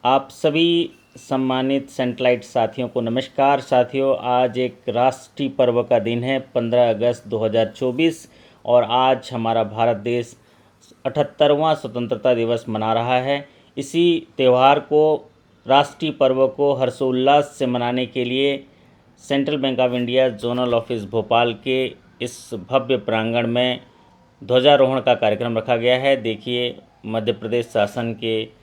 आप सभी सम्मानित सेंटेलाइट साथियों को नमस्कार। साथियों, आज एक राष्ट्रीय पर्व का दिन है 15 अगस्त 2024 और आज हमारा भारत देश 78वां स्वतंत्रता दिवस मना रहा है। इसी त्यौहार को, राष्ट्रीय पर्व को हर्षोल्लास से मनाने के लिए central bank of India zonal office Bhopal के इस भव्य प्रांगण में ध्वजारोहण का कार्यक्रम रखा गया है। देखिए, मध्य प्रदेश शासन के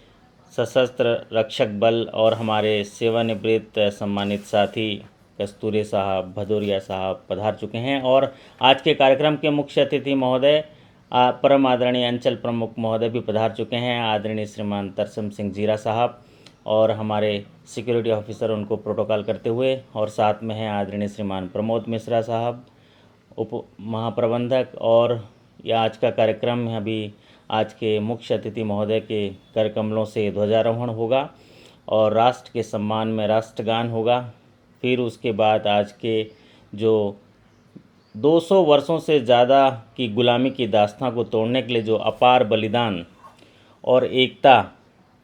सशस्त्र रक्षक बल और हमारे सेवानिवृत्त सम्मानित साथी कस्तूरी साहब, भदौरिया साहब पधार चुके हैं और आज के कार्यक्रम के मुख्य अतिथि महोदय परम आदरणीय अंचल प्रमुख महोदय भी पधार चुके हैं, आदरणीय श्रीमान तरसम सिंह जीरा साहब, और हमारे सिक्योरिटी ऑफिसर उनको प्रोटोकॉल करते हुए, और साथ में हैं आदरणीय श्रीमान प्रमोद मिश्रा साहब, उप महाप्रबंधक। और यह आज का कार्यक्रम अभी आज के मुख्य अतिथि महोदय के कर कमलों से ध्वजारोहण होगा और राष्ट्र के सम्मान में राष्ट्रगान होगा। फिर उसके बाद आज के जो 200 वर्षों से ज़्यादा की गुलामी की दास्तां को तोड़ने के लिए जो अपार बलिदान और एकता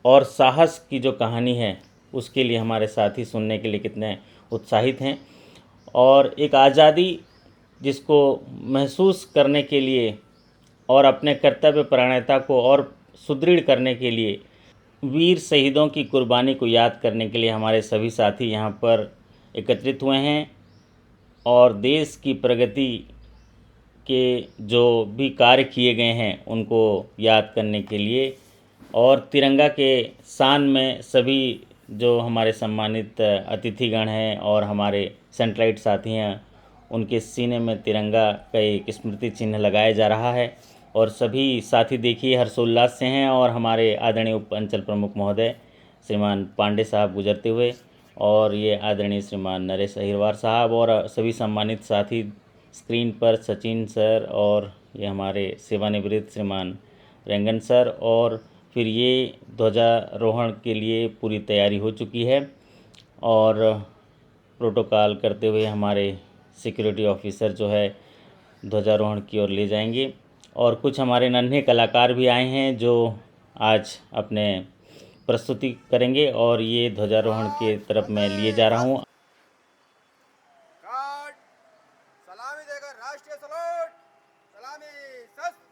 और साहस की जो कहानी है, उसके लिए हमारे साथी सुनने के लिए कितने उत्साहित हैं। और एक आज़ादी जिसको महसूस करने के लिए और अपने कर्तव्य परायणता को और सुदृढ़ करने के लिए, वीर शहीदों की कुर्बानी को याद करने के लिए हमारे सभी साथी यहाँ पर एकत्रित हुए हैं और देश की प्रगति के जो भी कार्य किए गए हैं उनको याद करने के लिए, और तिरंगा के शान में सभी जो हमारे सम्मानित अतिथिगण हैं और हमारे सेंटेलाइट साथी हैं, उनके सीने में तिरंगा का एक स्मृति चिन्ह लगाया जा रहा है। और सभी साथी देखिए हर्षोल्लास से हैं और हमारे आदरणीय उप अंचल प्रमुख महोदय श्रीमान पांडे साहब गुजरते हुए, और ये आदरणीय श्रीमान नरेश अहिरवार साहब और सभी सम्मानित साथी स्क्रीन पर सचिन सर, और ये हमारे सेवानिवृत्त श्रीमान रेंगन सर। और फिर ये ध्वजारोहण के लिए पूरी तैयारी हो चुकी है और प्रोटोकॉल करते हुए हमारे सिक्योरिटी ऑफिसर जो है ध्वजारोहण की ओर ले जाएंगे। और कुछ हमारे नन्हे कलाकार भी आए हैं जो आज अपने प्रस्तुति करेंगे, और ये ध्वजारोहण के तरफ मैं लिए जा रहा हूँ। सलामी देकर राष्ट्रीय सलूट, सलामी सस्त।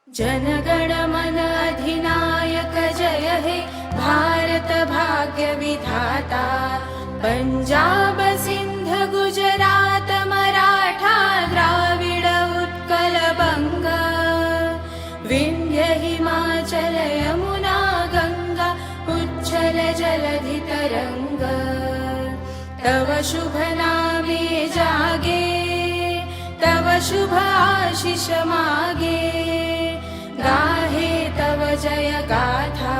जनगण मन अधिनायक जय हे भारत भाग्य विधाता, पंजाब सिंध गुजरात मराठा द्राविड उत्कल बंग, विंध्य हिमाचल यमुना गंगा उच्छल जलधि तरंग, तव शुभ नामे जागे तव शुभ आशीष मागे, गाहे तव जय गाथा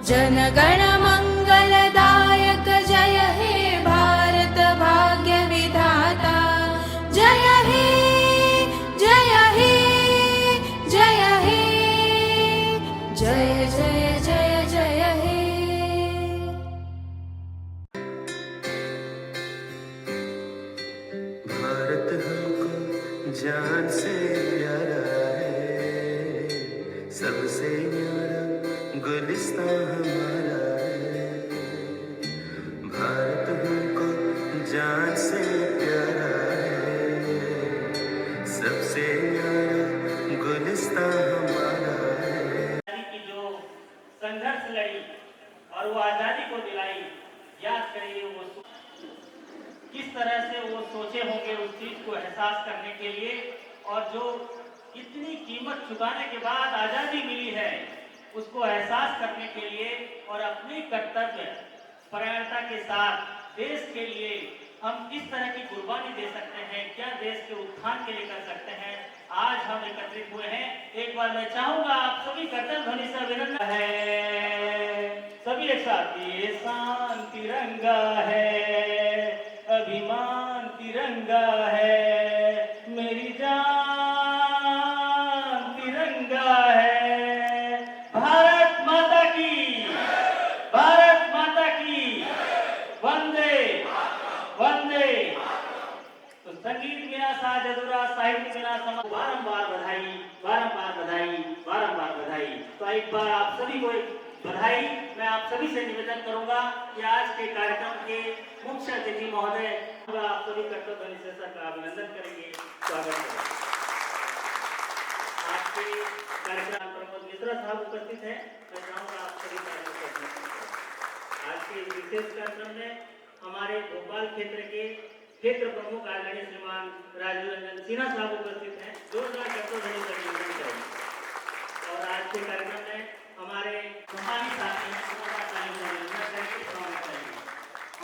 जनगण मंगलदायक जय हे भारत भाग्य विधाता, जय हे जय हे जय हे जय जय जय जय हे। भारत हमको जान से प्यारा है, सबसे न्यारा गुलिस्तां हमारा है। भारत हमको जान से प्यारा है, सबसे न्यारा गुलिस्तां हमारा है। की जो संघर्ष लड़ी और वो आज़ादी को दिलाई, याद करिए वो किस तरह से वो सोचे होंगे उस चीज़ को एहसास करने के लिए, और जो इतनी कीमत चुकाने के बाद आज़ादी मिली है उसको एहसास करने के लिए, और अपनी कर्तव्य परायणता के साथ देश के लिए हम किस तरह की कुर्बानी दे सकते हैं, क्या देश के उत्थान के लिए कर सकते हैं, आज हम एकत्रित हुए हैं। एक बार मैं चाहूंगा आप सभी करतल ध्वनि से अभिनंदन है, सभी एक साथ, ये शान तिरंगा है, अभिमान तिरंगा है, मेरी जान तिरंगा है। भारत माता की, भारत माता की। संगीत बिना साज अधूरा, साहित्य बिना समाज। बारंबार बधाई, बारंबार बधाई, बारंबार बधाई। तो एक बार आप सभी को एक बधाई। मैं आप सभी से निवेदन करूंगा कि आज के कार्यक्रम के मुख्य अतिथि महोदय, आप सभी कर्तव्य ध्वनि से सर का अभिनंदन करेंगे, स्वागत करेंगे। आज के कार्यक्रम प्रमोद मिश्रा साहब उपस्थित हैं। मैं चाहूंगा आप सभी का आज के विशेष कार्यक्रम में हमारे भोपाल क्षेत्र के क्षेत्र प्रमुख आदरणीय श्रीमान राजीव रंजन सिन्हा साहब उपस्थित हैं। जोरदार कर्तव्य ध्वनि से अभिनंदन करेंगे। और आज के कार्यक्रम में हमारे सम्मानित साथी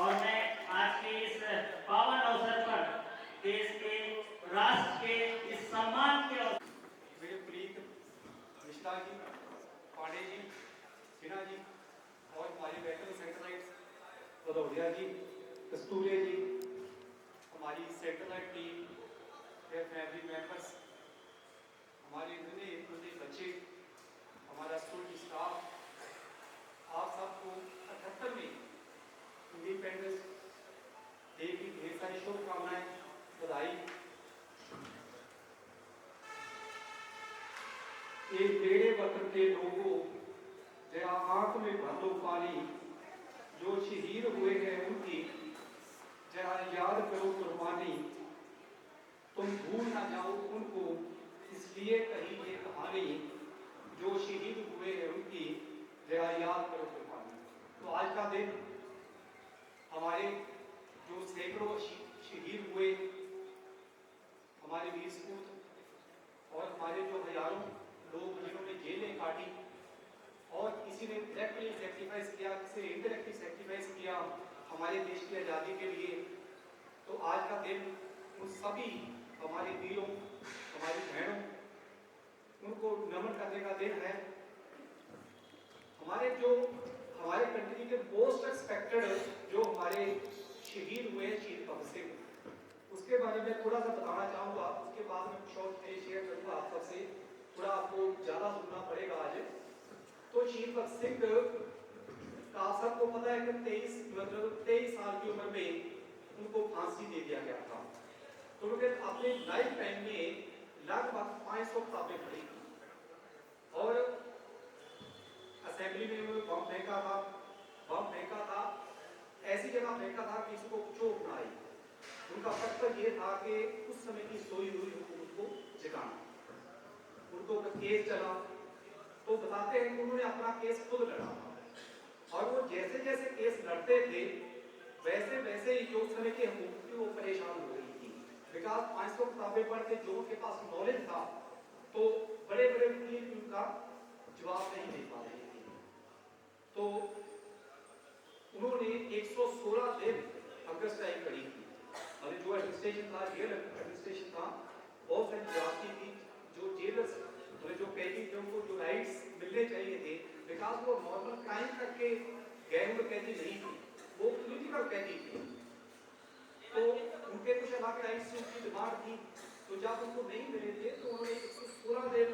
और मैं आज के इस पावन अवसर पर देश के, राष्ट्र के इस सम्मान के मेरे प्रीत मिश्रा जी, पांडे जी, सिन्हा जी और हमारे वेटरन सैटेलाइट्स भदौरिया जी, कस्तूरे जी, हमारी सैटेलाइट टीम के फैमिली मेंबर्स, हमारे इतने बच्चे, हमारा स्कूल स्टाफ, आप सबको 78वें इंडिपेंडेंस डे की ढेर सारी शुभकामनाएं, बधाई। एक बेड़े वतन के लोगों, जरा आंख में भर लो पानी, जो शहीद हुए हैं उनकी जरा याद करो कुर्बानी, तुम भूल ना जाओ उनको, इसलिए कही ये कहानी, जो शहीद हुए हैं उनकी जरा याद करो कुर्बानी। तो आज का दिन हमारे जो सैकड़ों शहीद हुए हमारे वीर सपूत और हमारे जो हजारों लोग जिन्होंने जेलें काटी और किसी ने डायरेक्टली सेक्रीफाइस किया, किसी ने इनडायरेक्टली सेक्रीफाइस किया हमारे देश की आज़ादी के लिए। तो आज का दिन उन सभी हमारे वीरों, हमारी बहनों, उनको नमन करने का दिन है। हमारे कंट्री के मोस्ट एक्सपेक्टेड जो हमारे शहीद हुए शहीद भगत सिंह, उसके बारे में थोड़ा सा बताना चाहूँगा। उसके बाद में कुछ और शेयर करूँगा आप सबसे, थोड़ा आपको ज़्यादा सुनना पड़ेगा आज। तो शहीद भगत सिंह का सबको पता है कि 23 साल की उम्र में उनको फांसी दे दिया गया था। तो उन्होंने अपने लाइफ टाइम में लगभग 500 किताबें पढ़ी और असेंबली में उन्होंने बम फेंका था, ऐसी जगह फेंका था कि इसको चोट ना आई। उनका कर्तव्य ये था कि उस समय की सोई हुई हुकूमत को जगाना। उनको केस चला तो बताते हैं कि उन्होंने अपना केस खुद लड़ा और वो जैसे जैसे केस लड़ते थे वैसे वैसे ही जो उस समय की हुकूमत थी वो परेशान हो रही थी। बिकॉज 500 किताबें पढ़ के जो उनके पास नॉलेज था तो बड़े बड़े वकील उनका जवाब नहीं दे पा रहे थे। तो उन्होंने 116 दिन अगस्त टाइम करी थी और जो एडमिनिस्ट्रेशन था, जेल एडमिनिस्ट्रेशन था, बहुत सारी ज्यादती थी। जो जेलर्स जो कैदी थे उनको जो राइट्स मिलने चाहिए थे, बिकॉज वो नॉर्मल क्राइम करके गए हुए कैदी नहीं थी, वो पॉलिटिकल कैदी थी। तो उनके कुछ अलग राइट्स से उनकी डिमांड थी। तो जब उनको नहीं मिले थे तो उन्होंने 116 दिन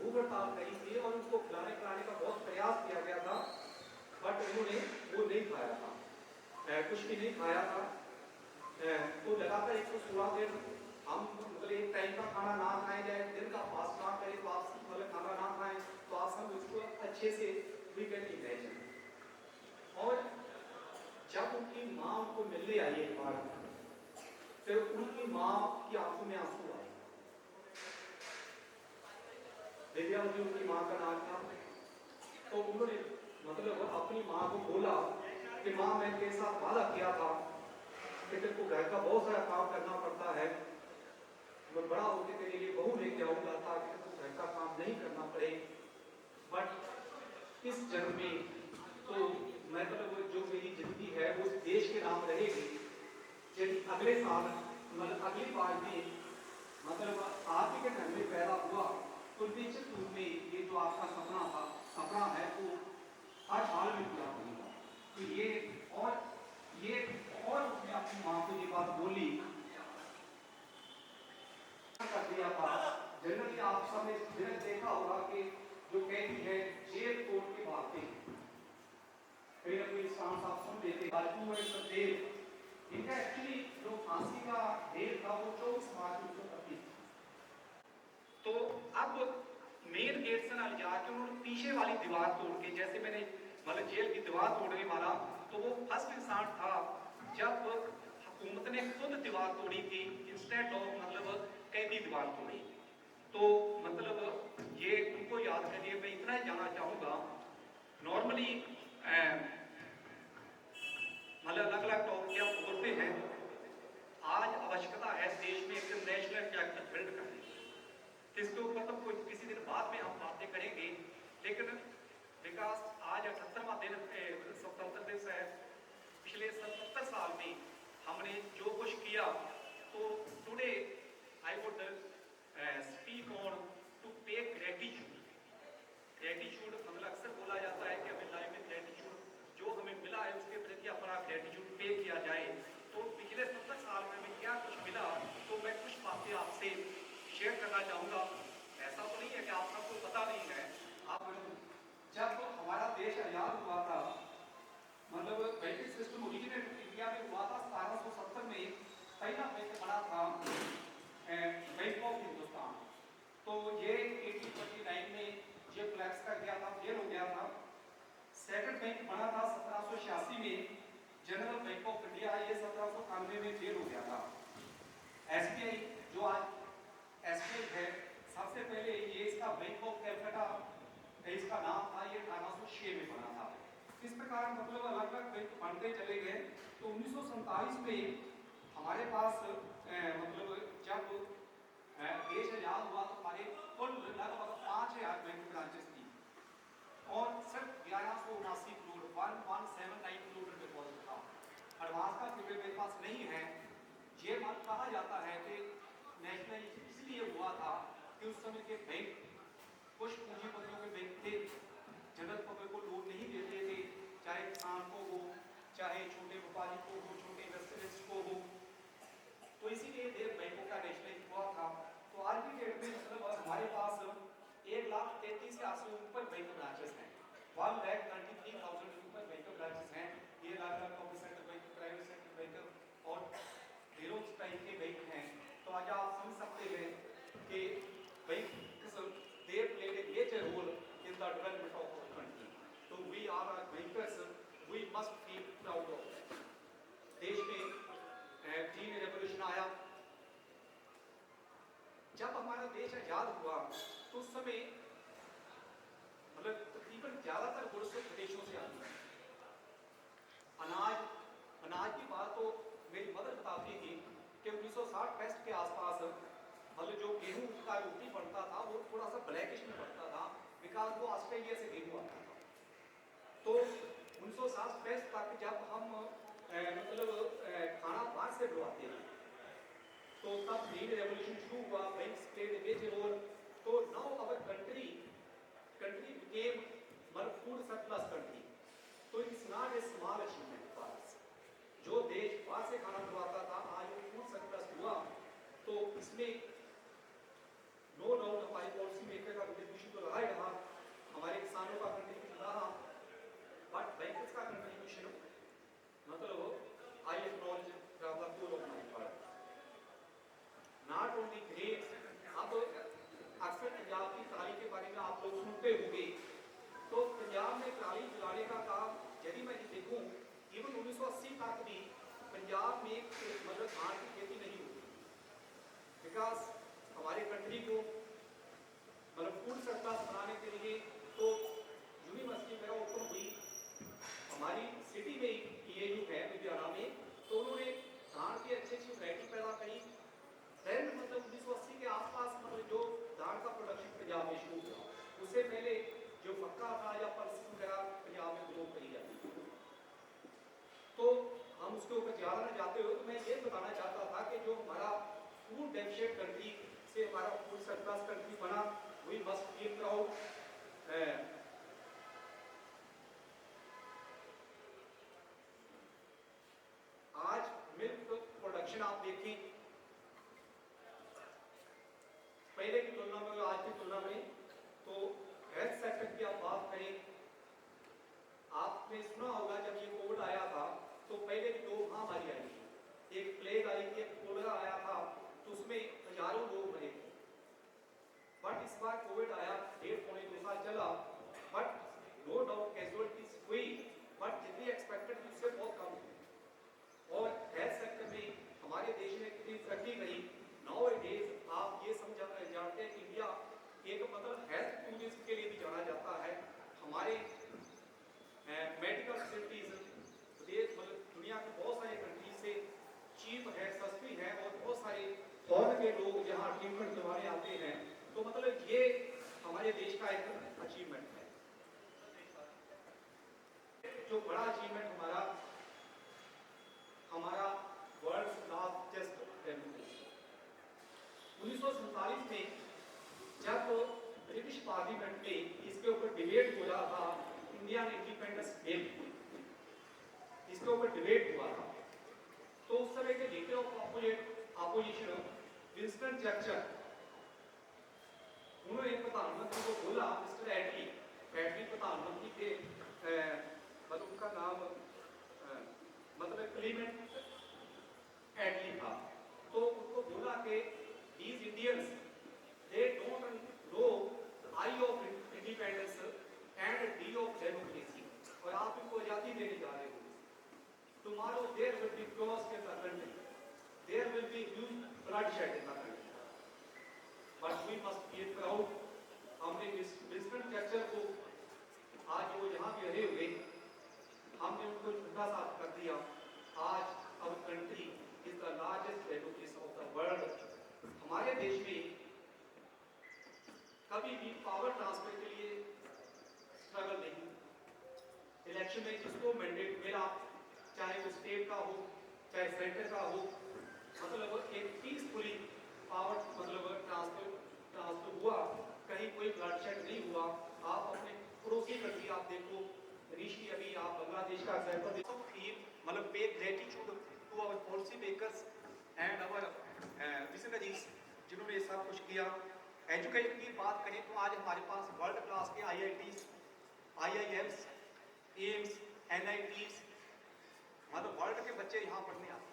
भूख हड़ताल करी थी और उनको खिलाने पिलाने का बहुत प्रयास किया गया था, बट उन्होंने वो नहीं खाया था, कुछ भी नहीं खाया था। तो लगातार 116 दिन हम मतलब एक टाइम का खाना ना खाए जाए, दिन का फास्ट ना करें तो आप मतलब खाना ना खाएं तो आप सब उसको अच्छे से वी कैन इमेजिन। और जब उनकी माँ उनको मिलने आई एक बार, फिर उनकी माँ की आंखों में आंसू आए। विद्यावती उनकी माँ का नाम था। तो उन्होंने मतलब अपनी माँ को बोला कि माँ मैंने तेरे साथ वादा किया था कि तेरे को घर का बहुत सारा काम करना पड़ता है, मैं बड़ा होकर तेरे लिए बहू लेके आऊंगा ताकि तेरे को घर का काम नहीं करना पड़े। बट इस जन्म में तो मतलब जो मेरी जिंदगी है वो देश के नाम रहेगी। यदि अगले साल मतलब अगली बार भी मतलब आप ही के घर में पैदा हुआ तो निश्चित रूप में ये जो आपका सपना है वो हर हाल में पूरा होगा। तो ये और उसने अपनी माँ को ये बात बोली कर दिया था। जनरली आप सब ने देखा होगा कि जो कैदी है जेल कोर्ट के भागते हैं, कहीं ना कहीं सांस आप सुन लेते हैं। इनका एक्चुअली जो फांसी का डेट था वो 24 मार्च 1931। तो अब मेन गेट से ना जाके उन्होंने पीछे वाली दीवार तोड़ के, जैसे मैंने मतलब जेल की दीवार तोड़ने वाला, तो वो फर्स्ट इंसान था जब हुकूमत ने खुद दीवार तोड़ी थी इंस्टेड ऑफ मतलब कैदी दीवार तोड़ी। तो मतलब ये उनको याद करिए। मैं इतना ही जानना चाहूँगा, नॉर्मली मतलब अलग अलग टॉपिक क्या बोलते हैं, आज आवश्यकता है देश में एक नेशनल कैरेक्टर बिल्ड करने की। इसके ऊपर तो कोई किसी दिन बाद में हम बातें करेंगे, लेकिन विकास आज 78वां दिन स्वतंत्र दिवस है। पिछले 77 साल में हमने जो कुछ किया, तो today I would speak on to pay gratitude. Gratitude मतलब अक्सर बोला जाता है कि हमें लाइफ में ग्रेटिट्यूड जो हमें मिला है उसके प्रति अपना ग्रेटिट्यूड पे किया जाए। तो पिछले 70 साल में हमें क्या कुछ मिला, तो मैं कुछ बातें आपसे शेयर करना चाहूँगा। ऐसा तो नहीं है कि आप सबको पता नहीं है। आप जब हमारा देश आज़ाद हुआ था, मतलब बैंकिंग सिस्टम ओरिजिनेट इंडिया में हुआ था 1770 में। पहला बैंक बना था बैंक ऑफ हिंदुस्तान। तो ये 1829 में ये कोलैप्स कर गया था, फेल हो गया था। सेकंड बैंक बना था 1786 में, जनरल बैंक ऑफ इंडिया, ये 1791 में फेल हो गया था। एसबीआई जो आज एसबीआई है, सबसे पहले ये इसका बैंक ऑफ कैलकाटा इसका नाम था, ये 1806 में बना था। इस प्रकार मतलब अलग अलग बैंक बनते चले गए। तो 1947 में हमारे पास मतलब जब देश आजाद हुआ तो हमारे कुल लगभग 5000 बैंक ब्रांचेस थी और सिर्फ 1179 करोड़ 1179 करोड़ डिपॉजिट था। एडवांस का फिगर मेरे पास नहीं है। ये मत कहा जाता है कि नेशनल इसलिए हुआ था कि उस समय के बैंक कुछ पूंजीपतियों के बैंक थे, जनरल पब्लिक को लोन नहीं देते थे, चाहे किसान को हो, चाहे छोटे व्यापारी को हो, छोटे इंडस्ट्रियलिस्ट को हो। तो इसीलिए देश बैंकों का नेशनलाइज हुआ था। तो आज की डेट में मतलब हमारे पास 1,33,000 से ऊपर बैंक ब्रांचेस हैं। 1,33,000 से ऊपर बैंक ब्रांचेस हैं। ये अलग-अलग public sector bank, private sector bank और ढेरों टाइप के बैंक हैं। तो आज आप समझ सकते हैं कि bank they played a major role in the development of our country. So we are a bankers, we must feel proud of that. देश में ग्रीन रेवोल्यूशन आया। जब हमारा देश आजाद हुआ तो उस समय मतलब तकरीबन ज्यादातर गुड्स विदेशों से आती है। अनाज की बात तो मेरी मदर बताती थी कि 1960 के आसपास मतलब जो गेहूं का रोटी बनता था वो थोड़ा सा ब्लैकिश में बनता था, बिकॉज वो ऑस्ट्रेलिया से गेहूं आता था। तो 1960 तक जब हम मतलब खाना बाहर से बुलवाते हैं, तो तब ग्रीन रेवोल्यूशन शुरू हुआ, banks played a major role. तो नाउ आवर कंट्री बिकेम मतलब फूड सरप्लस कंट्री। तो it's not a small achievement for us. जो देश बाहर से खाना बुलवाता था, आज वो फूड सरप्लस हुआ। तो इसमें नो डाउट हमारी पॉलिसी मेकर का कंट्रीब्यूशन तो रहा ही रहा, हमारे किसानों का कंट्रीब्यूशन रहा, बट बैंकर्स का कंट्रीब्यूशन मतलब I acknowledge the whole of my part not only great. अब अक्सर पंजाब की ट्राली के बारे में आप लोग सुनते होंगे। तो पंजाब में ट्राली चलाने का काम यदि मैं देखूँ इवन 1980 तक भी पंजाब में मतलब धान की खेती नहीं होती, बिकॉज हमारे कंट्री को मतलब फूड सरप्लस बनाने के लिए तो यूनिवर्सिटी मेरा ओपन हुई हमारी सिटी में PAU है लुधियाना में। तो उन्होंने धान की अच्छी वैरायटी पैदा करी। देन मतलब 1980 के आसपास मतलब जो धान का प्रोडक्शन पंजाब में शुरू हुआ, उससे पहले जो मक्का था या पल्स वगैरह पंजाब में ग्रो करी जाती थी। तो हम उसके ऊपर ज़्यादा न जाते हुए तो मैं ये बताना चाहता था कि जो हमारा फूड डेफिशिएंट कंट्री से हमारा फूड सरप्लस कंट्री बना, वी मस्ट फील प्राउड। आज मिल्क प्रोडक्शन आप देखें, पहले की तुलना में और आज की तुलना में, तो हेल्थ सेक्टर की आप बात करें, आपने सुना होगा जब ये कोविड आया था तो पहले भी 2 महामारी आई थी। एक प्लेग आई थी, एक कोलरा आया था, तो उसमें हजारों लोग मरे थे। बट इस बार कोविड आया, 1.5-2 साल चला, बट नो डाउट कैजुअलिटीज हुई, बट जितनी एक्सपेक्टेड थी उससे बहुत कम हुई। और हेल्थ सेक्टर में हमारे देश में कितनी तरक्की गई। नाउ डेज आप ये जानते हैं कि इंडिया एक मतलब हेल्थ टूरिज्म के लिए भी जाना जाता है। हमारे मेडिकल फैसिलिटीज मतलब दुनिया की बहुत सारी कंट्रीज से चीप है, सस्ती है, और बहुत सारे फॉरेन के लोग यहाँ ट्रीटमेंट करवाने आते हैं। तो मतलब ये हमारे देश का एक अचीवमेंट है। जो बड़ा अचीवमेंट हमारा वर्ल्ड लार्जेस्ट डेमोक्रेसी 1947 में जब ब्रिटिश पार्लियामेंट में इसके ऊपर डिबेट हो रहा था, इंडियन इंडिपेंडेंस बिल, इसके ऊपर डिबेट हुआ था, तो उस समय के leader of opposition Winston Churchill, उन्होंने प्रधानमंत्री को बोला, मिस्टर एटली प्रधानमंत्री थे, मतलब उनका नाम मतलब क्लीमेंट एटली था, तो उनको बोला कि these Indians they don't know I of independence and D of democracy, और आप इनको आजादी देने जा रहे हो। Tomorrow there will be chaos in the country, there will be huge bloodshed in the country, but we must be proud। हमने Winston Churchill को आज वो यहाँ भी रहे हुए, हमने उनको झूठा साफ कर दिया। आज our country is the largest democracy of the world। हमारे देश में कभी भी पावर ट्रांसफर के लिए स्ट्रगल नहीं। इलेक्शन में जिसको मैंडेट मिला, चाहे वो स्टेट का हो चाहे सेंटर का हो, मतलब एक पीसफुली पावर मतलब ट्रांसफर हुआ, कहीं कोई ब्लडशेड नहीं हुआ। आप अपने पड़ोसी कंट्री आप देखो, ऋषि अभी आप बांग्लादेश का एग्जाम्पल देखो, मतलब pay gratitude to our policy makers and our visionaries जिन्होंने सब कुछ किया। एजुकेशन की बात करें तो आज हमारे पास वर्ल्ड क्लास के IITs, IIMs, एम्स, NITs, मतलब वर्ल्ड के बच्चे यहाँ पढ़ने आते।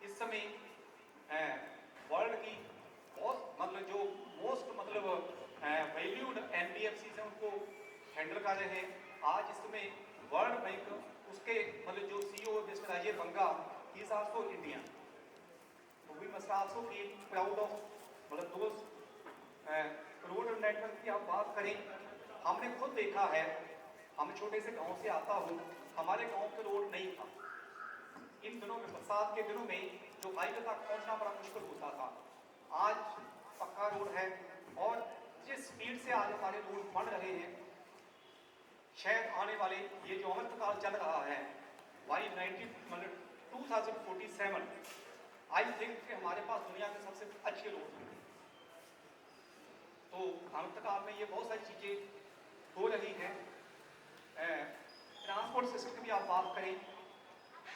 इस समय वर्ल्ड की बहुत मतलब जो मोस्ट मतलब वैल्यूड NBFCs हैं उनको हैंडल कर रहे हैं। आज इस समय वर्ल्ड बैंक उसके मतलब जो CEO mister Ajay Banga, he is also Indian, so we must also feel proud of मतलब दोस्त रोड नेटवर्क की आप बात करें, हमने खुद देखा है, हम छोटे से गांव से आता हूँ, हमारे गांव पे रोड नहीं था। इन दिनों में बरसात के दिनों में जो हाईवे तक पहुंचना बड़ा मुश्किल होता था, आज पक्का रोड है। और जिस स्पीड से आज हमारे रोड बन रहे हैं, शायद आने वाले ये जो अमृतकाल चल रहा है बाई 2047 आई थिंक कि हमारे पास दुनिया के सबसे अच्छे रोड हैं। तो अमृतकाल में ये बहुत सारी चीज़ें हो रही हैं। ट्रांसपोर्ट सिस्टम की आप बात करें,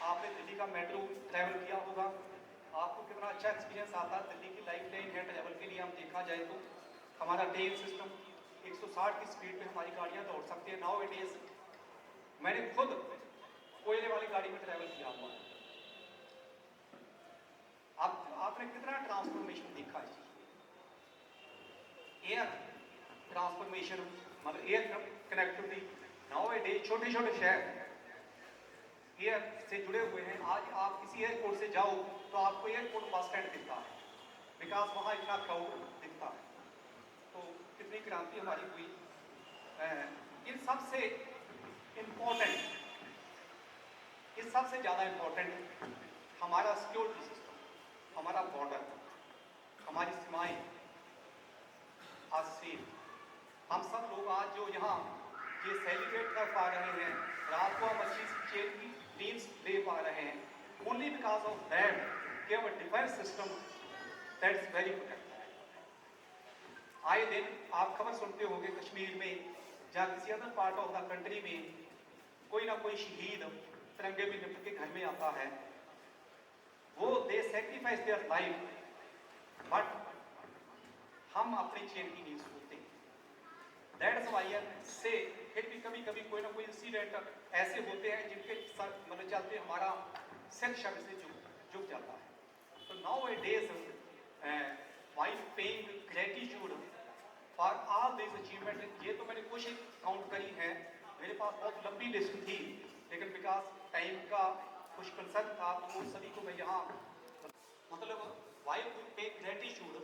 आपने दिल्ली का मेट्रो ट्रैवल किया होगा, आपको कितना अच्छा एक्सपीरियंस आता है। दिल्ली की लाइफ लाइन है ट्रैवल के लिए, हम देखा जाए तो हमारा ट्रेन सिस्टम 160 की स्पीड पे हमारी गाड़ियाँ दौड़ सकती है। नाउ इट इज, मैंने खुद कोयले वाली गाड़ी में ट्रैवल किया हुआ है। अब आपने कितना ट्रांसफॉर्मेशन देखा है। एयर ट्रांसफॉर्मेशन मतलब air connectivity, now it is छोटे छोटे शहर एयर से जुड़े हुए हैं। आज आप किसी एयरपोर्ट से जाओ तो आपको एयरपोर्ट बस स्टैंड दिखता है, बिकॉज वहाँ इतना क्राउड दिखता है। तो कितनी क्रांति हमारी हुई। इन सबसे इम्पोर्टेंट, इस सबसे ज़्यादा इम्पोर्टेंट हमारा सिक्योरिटी सिस्टम, हमारा बॉर्डर, हमारी सीमाएं आज सेफ। हम सब लोग आज जो यहाँ ये सेलिब्रेट कर पा रहे हैं, रात को हम अच्छी चेन की ड्रीम्स दे पा रहे हैं, ओनली बिकॉज ऑफ दैट कि our defence system that is very protected. आए दिन आप खबर सुनते होंगे कश्मीर में या किसी other part of the country में कोई ना कोई शहीद तिरंगे में लिपट के घर में आता है। वो दे सैक्रिफाइस देयर लाइफ, बट हम अपनी चेन की नहीं सोचते। दैट्स व्हाई से फिर भी कभी कभी कोई ना कोई इंसिडेंट ऐसे होते हैं जिनके मतलब चलते हमारा सिख शब्द से जुड़ जाता है। तो now A days while paying gratitude for all this achievement. ये तो मैंने कुछ काउंट करी है, मेरे पास बहुत लंबी लिस्ट थी, लेकिन बिकॉज टाइम का कुछ कंसर्न था तो सभी को मैं यहाँ मतलब वाइल पे gratitude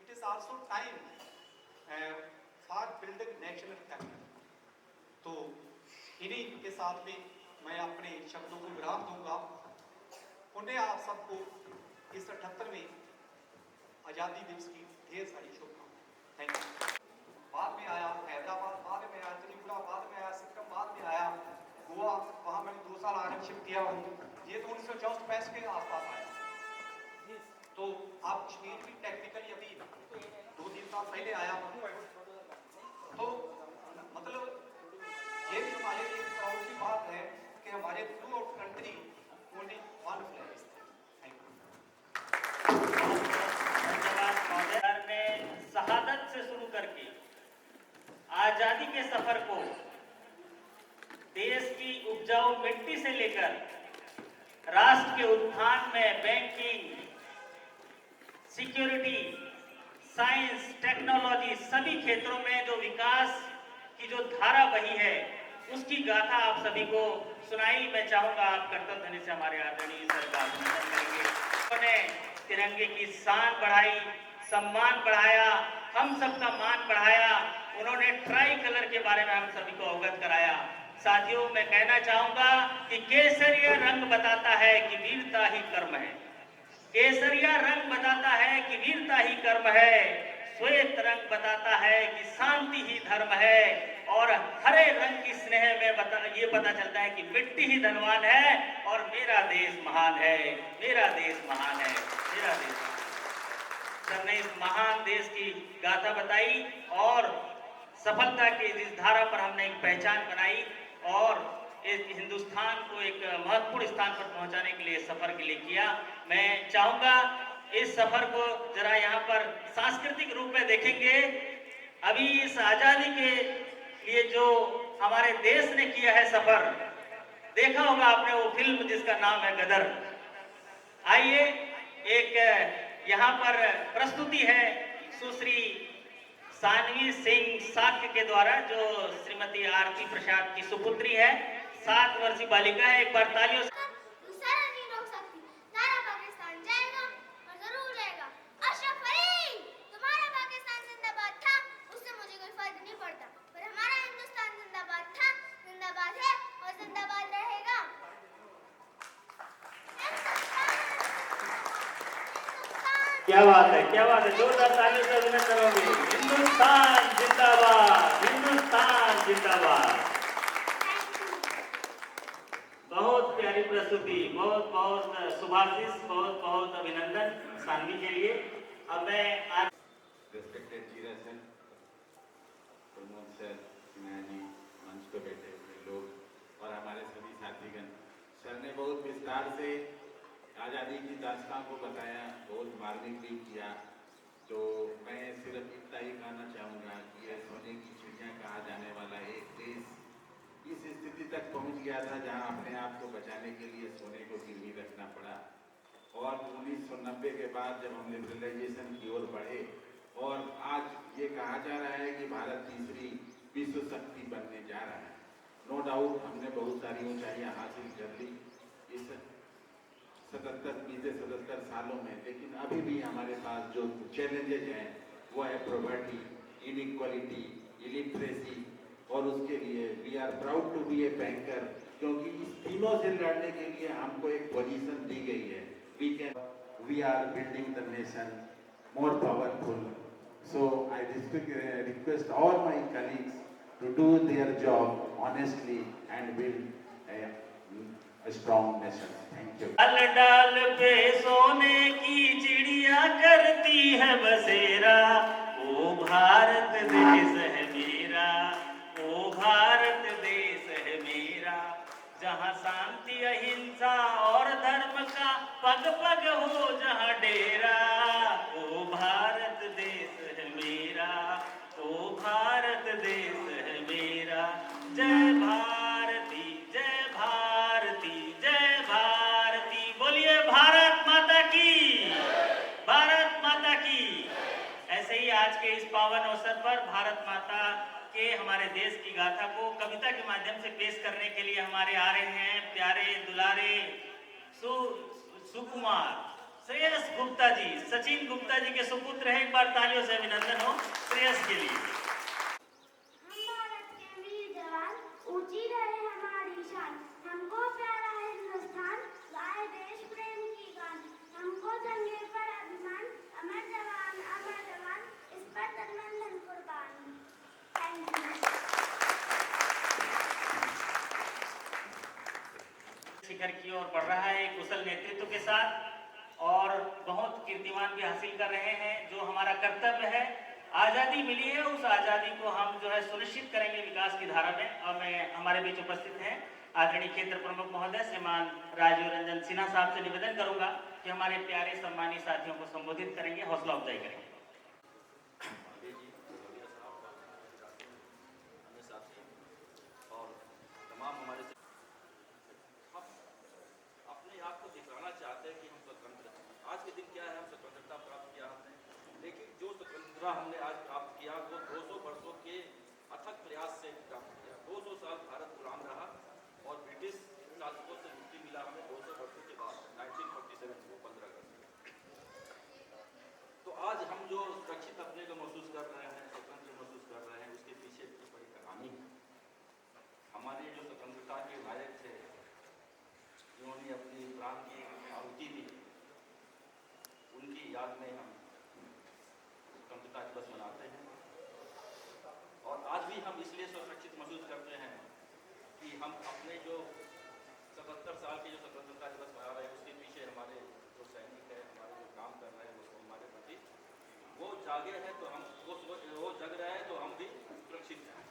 it is also time for building national capital. तो इन्हीं के साथ में मैं अपने शब्दों को विराम दूंगा। उन्हें आप सबको इस 78वें आज़ादी दिवस की ढेर सारी शुभकामनाएं। Thank you. बाद में आया हैदराबाद, बाद में आया त्रिपुरा, बाद में आया सिक्किम, बाद में आया गोवा, वहाँ मैंने 2 साल आरक्षित किया हूँ। ये तो 1964 के आसपास आया। तो आप कश्मीर भी टेक्निकली अभी 2-3 साल पहले आया हूँ। तो मतलब ये भी हमारे लिए प्राउड की बात है कि हमारे through out country only one flag is धन्यवाद में शहादत से शुरू करके आजादी के सफर को देश की उपजाऊ मिट्टी से लेकर राष्ट्र के उत्थान में बैंकिंग, सिक्योरिटी, साइंस, टेक्नोलॉजी सभी क्षेत्रों में जो विकास की जो धारा बही है उसकी गाथा आप सभी को सुनाई। मैं चाहूंगा आप कर्तव्य ध्वनि से हमारे आदरणीय सर का अभिनंदन करेंगे। उन्होंने तिरंगे की शान बढ़ाई, सम्मान बढ़ाया, हम सबका मान बढ़ाया। उन्होंने ट्राई कलर के बारे में हम सभी को अवगत कराया। साथियों, मैं कहना चाहूंगा कि केसरिया रंग बताता है कि वीरता ही कर्म है। केसरिया रंग बताता है कि वीरता ही कर्म है। श्वेत रंग बताता है कि शांति ही धर्म है। और हरे रंग की स्नेह में ये पता चलता है कि मिट्टी ही धनवान है और मेरा देश महान है, मेरा देश महान है, मेरा देश। सर ने इस महान देश की गाथा बताई और सफलता की जिस धारा पर हमने एक पहचान बनाई और इस हिंदुस्तान को एक महत्वपूर्ण स्थान पर पहुंचाने के लिए सफर के लिए किया। मैं चाहूंगा इस सफर को जरा यहाँ पर सांस्कृतिक रूप में देखेंगे। अभी इस आजादी के लिए जो हमारे देश ने किया है सफर, देखा होगा आपने वो फिल्म जिसका नाम है गदर। आइए एक यहाँ पर प्रस्तुति है सुश्री सानवी सिंह साक्य के द्वारा, जो श्रीमती आरती प्रसाद की सुपुत्री है, 7 वर्षीय बालिका है। एक बार तालियों से क्या बात है, क्या बात है। जोरदार तालियों से अभिनंदन होंगे। हिंदुस्तान जिंदाबाद, हिंदुस्तान जिंदाबाद। बहुत प्यारी प्रस्तुति, बहुत बहुत शुभाशीष, बहुत बहुत अभिनंदन सानवी के लिए। अब मैं आज रेस्पेक्टेड जीरा सर, प्रमोद सर, सिन्हा जी, मंच पर बैठे हुए लोग और हमारे सभी साथीगण, सर ने बहुत विस्तार से आज़ादी की दास्तां को बताया, बहुत मार्मिक भी किया। तो मैं सिर्फ इतना ही कहना चाहूँगा कि यह सोने की चिड़िया कहा जाने वाला एक देश इस स्थिति तक पहुँच गया था जहाँ अपने आप को बचाने के लिए सोने को गिरवी रखना पड़ा। और 1990 के बाद जब हम लिबरलाइजेशन की ओर बढ़े और आज ये कहा जा रहा है कि भारत तीसरी विश्व शक्ति बनने जा रहा है। नो डाउट हमने बहुत सारी ऊंचाइयां हासिल कर ली इस 77 सालों में, लेकिन अभी भी हमारे पास जो चैलेंजेज हैं वो है पॉवर्टी, इनइक्वालिटी, इलिटरेसी, और उसके लिए we are proud to be a banker, क्योंकि इस तीनों से लड़ने के लिए हमको एक पोजीशन दी गई है। We are building the nation more powerful. So I request all my colleagues to do their job honestly and build a strong nation. Thank you. डाल डाल पे सोने की चिड़िया करती है बसेरा, ओ भारत देश है मेरा, ओ भारत देश है मेरा, जहाँ शांति अहिंसा और धर्म का पग पग हो जहाँ डेरा, ओ भारत देश है मेरा, ओ भारत देश है मेरा। जय भारती, जय भारती, जय भारती। आज के इस पावन अवसर पर भारत माता के हमारे देश की गाथा को कविता के माध्यम से पेश करने के लिए हमारे आ रहे हैं प्यारे दुलारे सुकुमार श्रेयस गुप्ता जी। सचिन गुप्ता जी के सुपुत्र हैं। एक बार तालियों से अभिनंदन हो श्रेयस के लिए। हम भारत के वीर जवान, ऊंची रहे हमारी शान, हमको प्यारा है हिंदुस्तान, गाए देश प्रेम की गान, हमको जंगे पर अभिमान, अमर जवान, इस पर तन कुर्बान। Thank you. शिखर की ओर बढ़ रहा है कुशल नेतृत्व के साथ और बहुत कीर्तिमान भी हासिल कर रहे हैं। जो हमारा कर्तव्य है, आज़ादी मिली है, उस आज़ादी को हम जो है सुनिश्चित करेंगे विकास की धारा में। और मैं हमारे बीच उपस्थित हैं आदरणीय क्षेत्र प्रमुख महोदय श्रीमान राजीव रंजन सिन्हा साहब से निवेदन करूंगा कि हमारे प्यारे सम्मानित साथियों को संबोधित करेंगे, हौसला अफजाई करेंगे। और तमाम हमारे हम अपने आप को दिखाना चाहते हैं कि हम स्वतंत्र हैं। आज के दिन क्या है, हम स्वतंत्रता प्राप्त किया हमने, लेकिन जो स्वतंत्रता हमने आज प्राप्त किया वो 200 वर्षों के अथक प्रयास से प्राप्त किया। 200 साल भारत गुलाम रहा और ब्रिटिश शासकों से मुक्ति मिला हमें 200 वर्षों के बाद 1947 को 15 अगस्त। तो आज हम जो सुरक्षित अपने को महसूस कर रहे हैं, स्वतंत्र महसूस कर रहे हैं, उसके पीछे एक बड़ी कहानी है। हमारे जो स्वतंत्रता के नायक थे, जिन्होंने अपनी प्राण की आहुति दी, उनकी याद में हम स्वतंत्रता दिवस मनाते हैं। और आज भी हम इसलिए सुरक्षित महसूस करते हैं कि हम अपने जो 77 साल के जो स्वतंत्रता दिवस मना रहे हैं, उसके पीछे हमारे जो सैनिक है, हमारे जो काम कर रहे हैं, वो हमारे प्रति वो जागे हैं, तो हम वो जग रहे हैं, तो हम भी सुरक्षित हैं।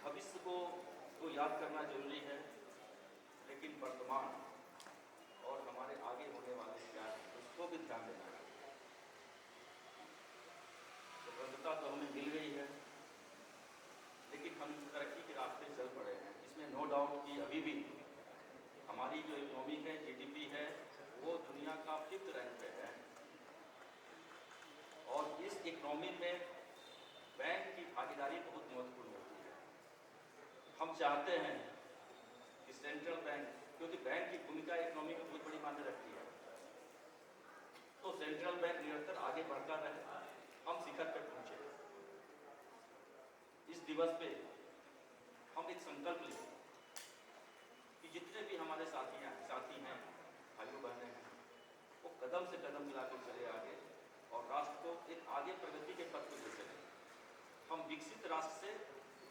भविष्य को याद करना जरूरी है, लेकिन वर्तमान और हमारे आगे होने वाले क्या है उसको भी ध्यान देना है। स्वतंत्रता तो हमें मिल गई है, लेकिन हम तरक्की के रास्ते चल पड़े हैं। इसमें नो डाउट कि अभी भी हमारी जो इकोनॉमी है, जीडीपी है, वो दुनिया का 5th रैंक पे है। और इस इकोनॉमी में बैंक की भागीदारी बहुत महत्वपूर्ण होती है। हम चाहते हैं कि सेंट्रल बैंक, क्योंकि बैंक की भूमिका इकोनॉमी में बहुत बड़ी मायने रखती है, तो सेंट्रल बैंक निरंतर आगे बढ़ता रहे, हम शिखर पर पहुंचे। इस दिवस पे हम एक संकल्प लें कि जितने भी हमारे साथी हैं, भाइयों बहने हैं, वो कदम से कदम मिलाकर चले आगे और राष्ट्र को एक आगे प्रगति के पथ पर ले चले। हम विकसित राष्ट्र से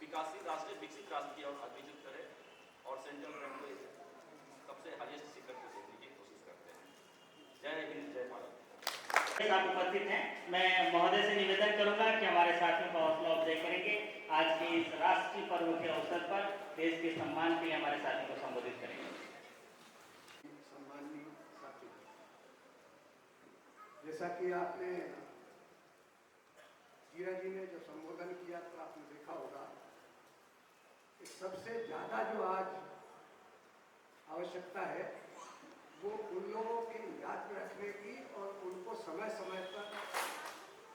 विकासशील राष्ट्र से विकसित राष्ट्र की ओर अग्रसर करें और सेंट्रल बैंक में सबसे हाईएस्ट शिखर को देखने की कोशिश करते हैं। जय हिंद, जय भारत। आप उपस्थित हैं, मैं महोदय से निवेदन करूंगा कि हमारे साथियों का हौसला अफजाई करेंगे। आज के इस राष्ट्रीय पर्व के अवसर पर देश के सम्मान के लिए हमारे साथियों को संबोधित करेंगे। सम्माननीय साथी, जैसा कि आपने जीरा जी ने जो संबोधन किया तो आपने देखा होगा कि सबसे ज़्यादा जो आज आवश्यकता है वो उन लोगों की याद में रखने की और उनको समय समय पर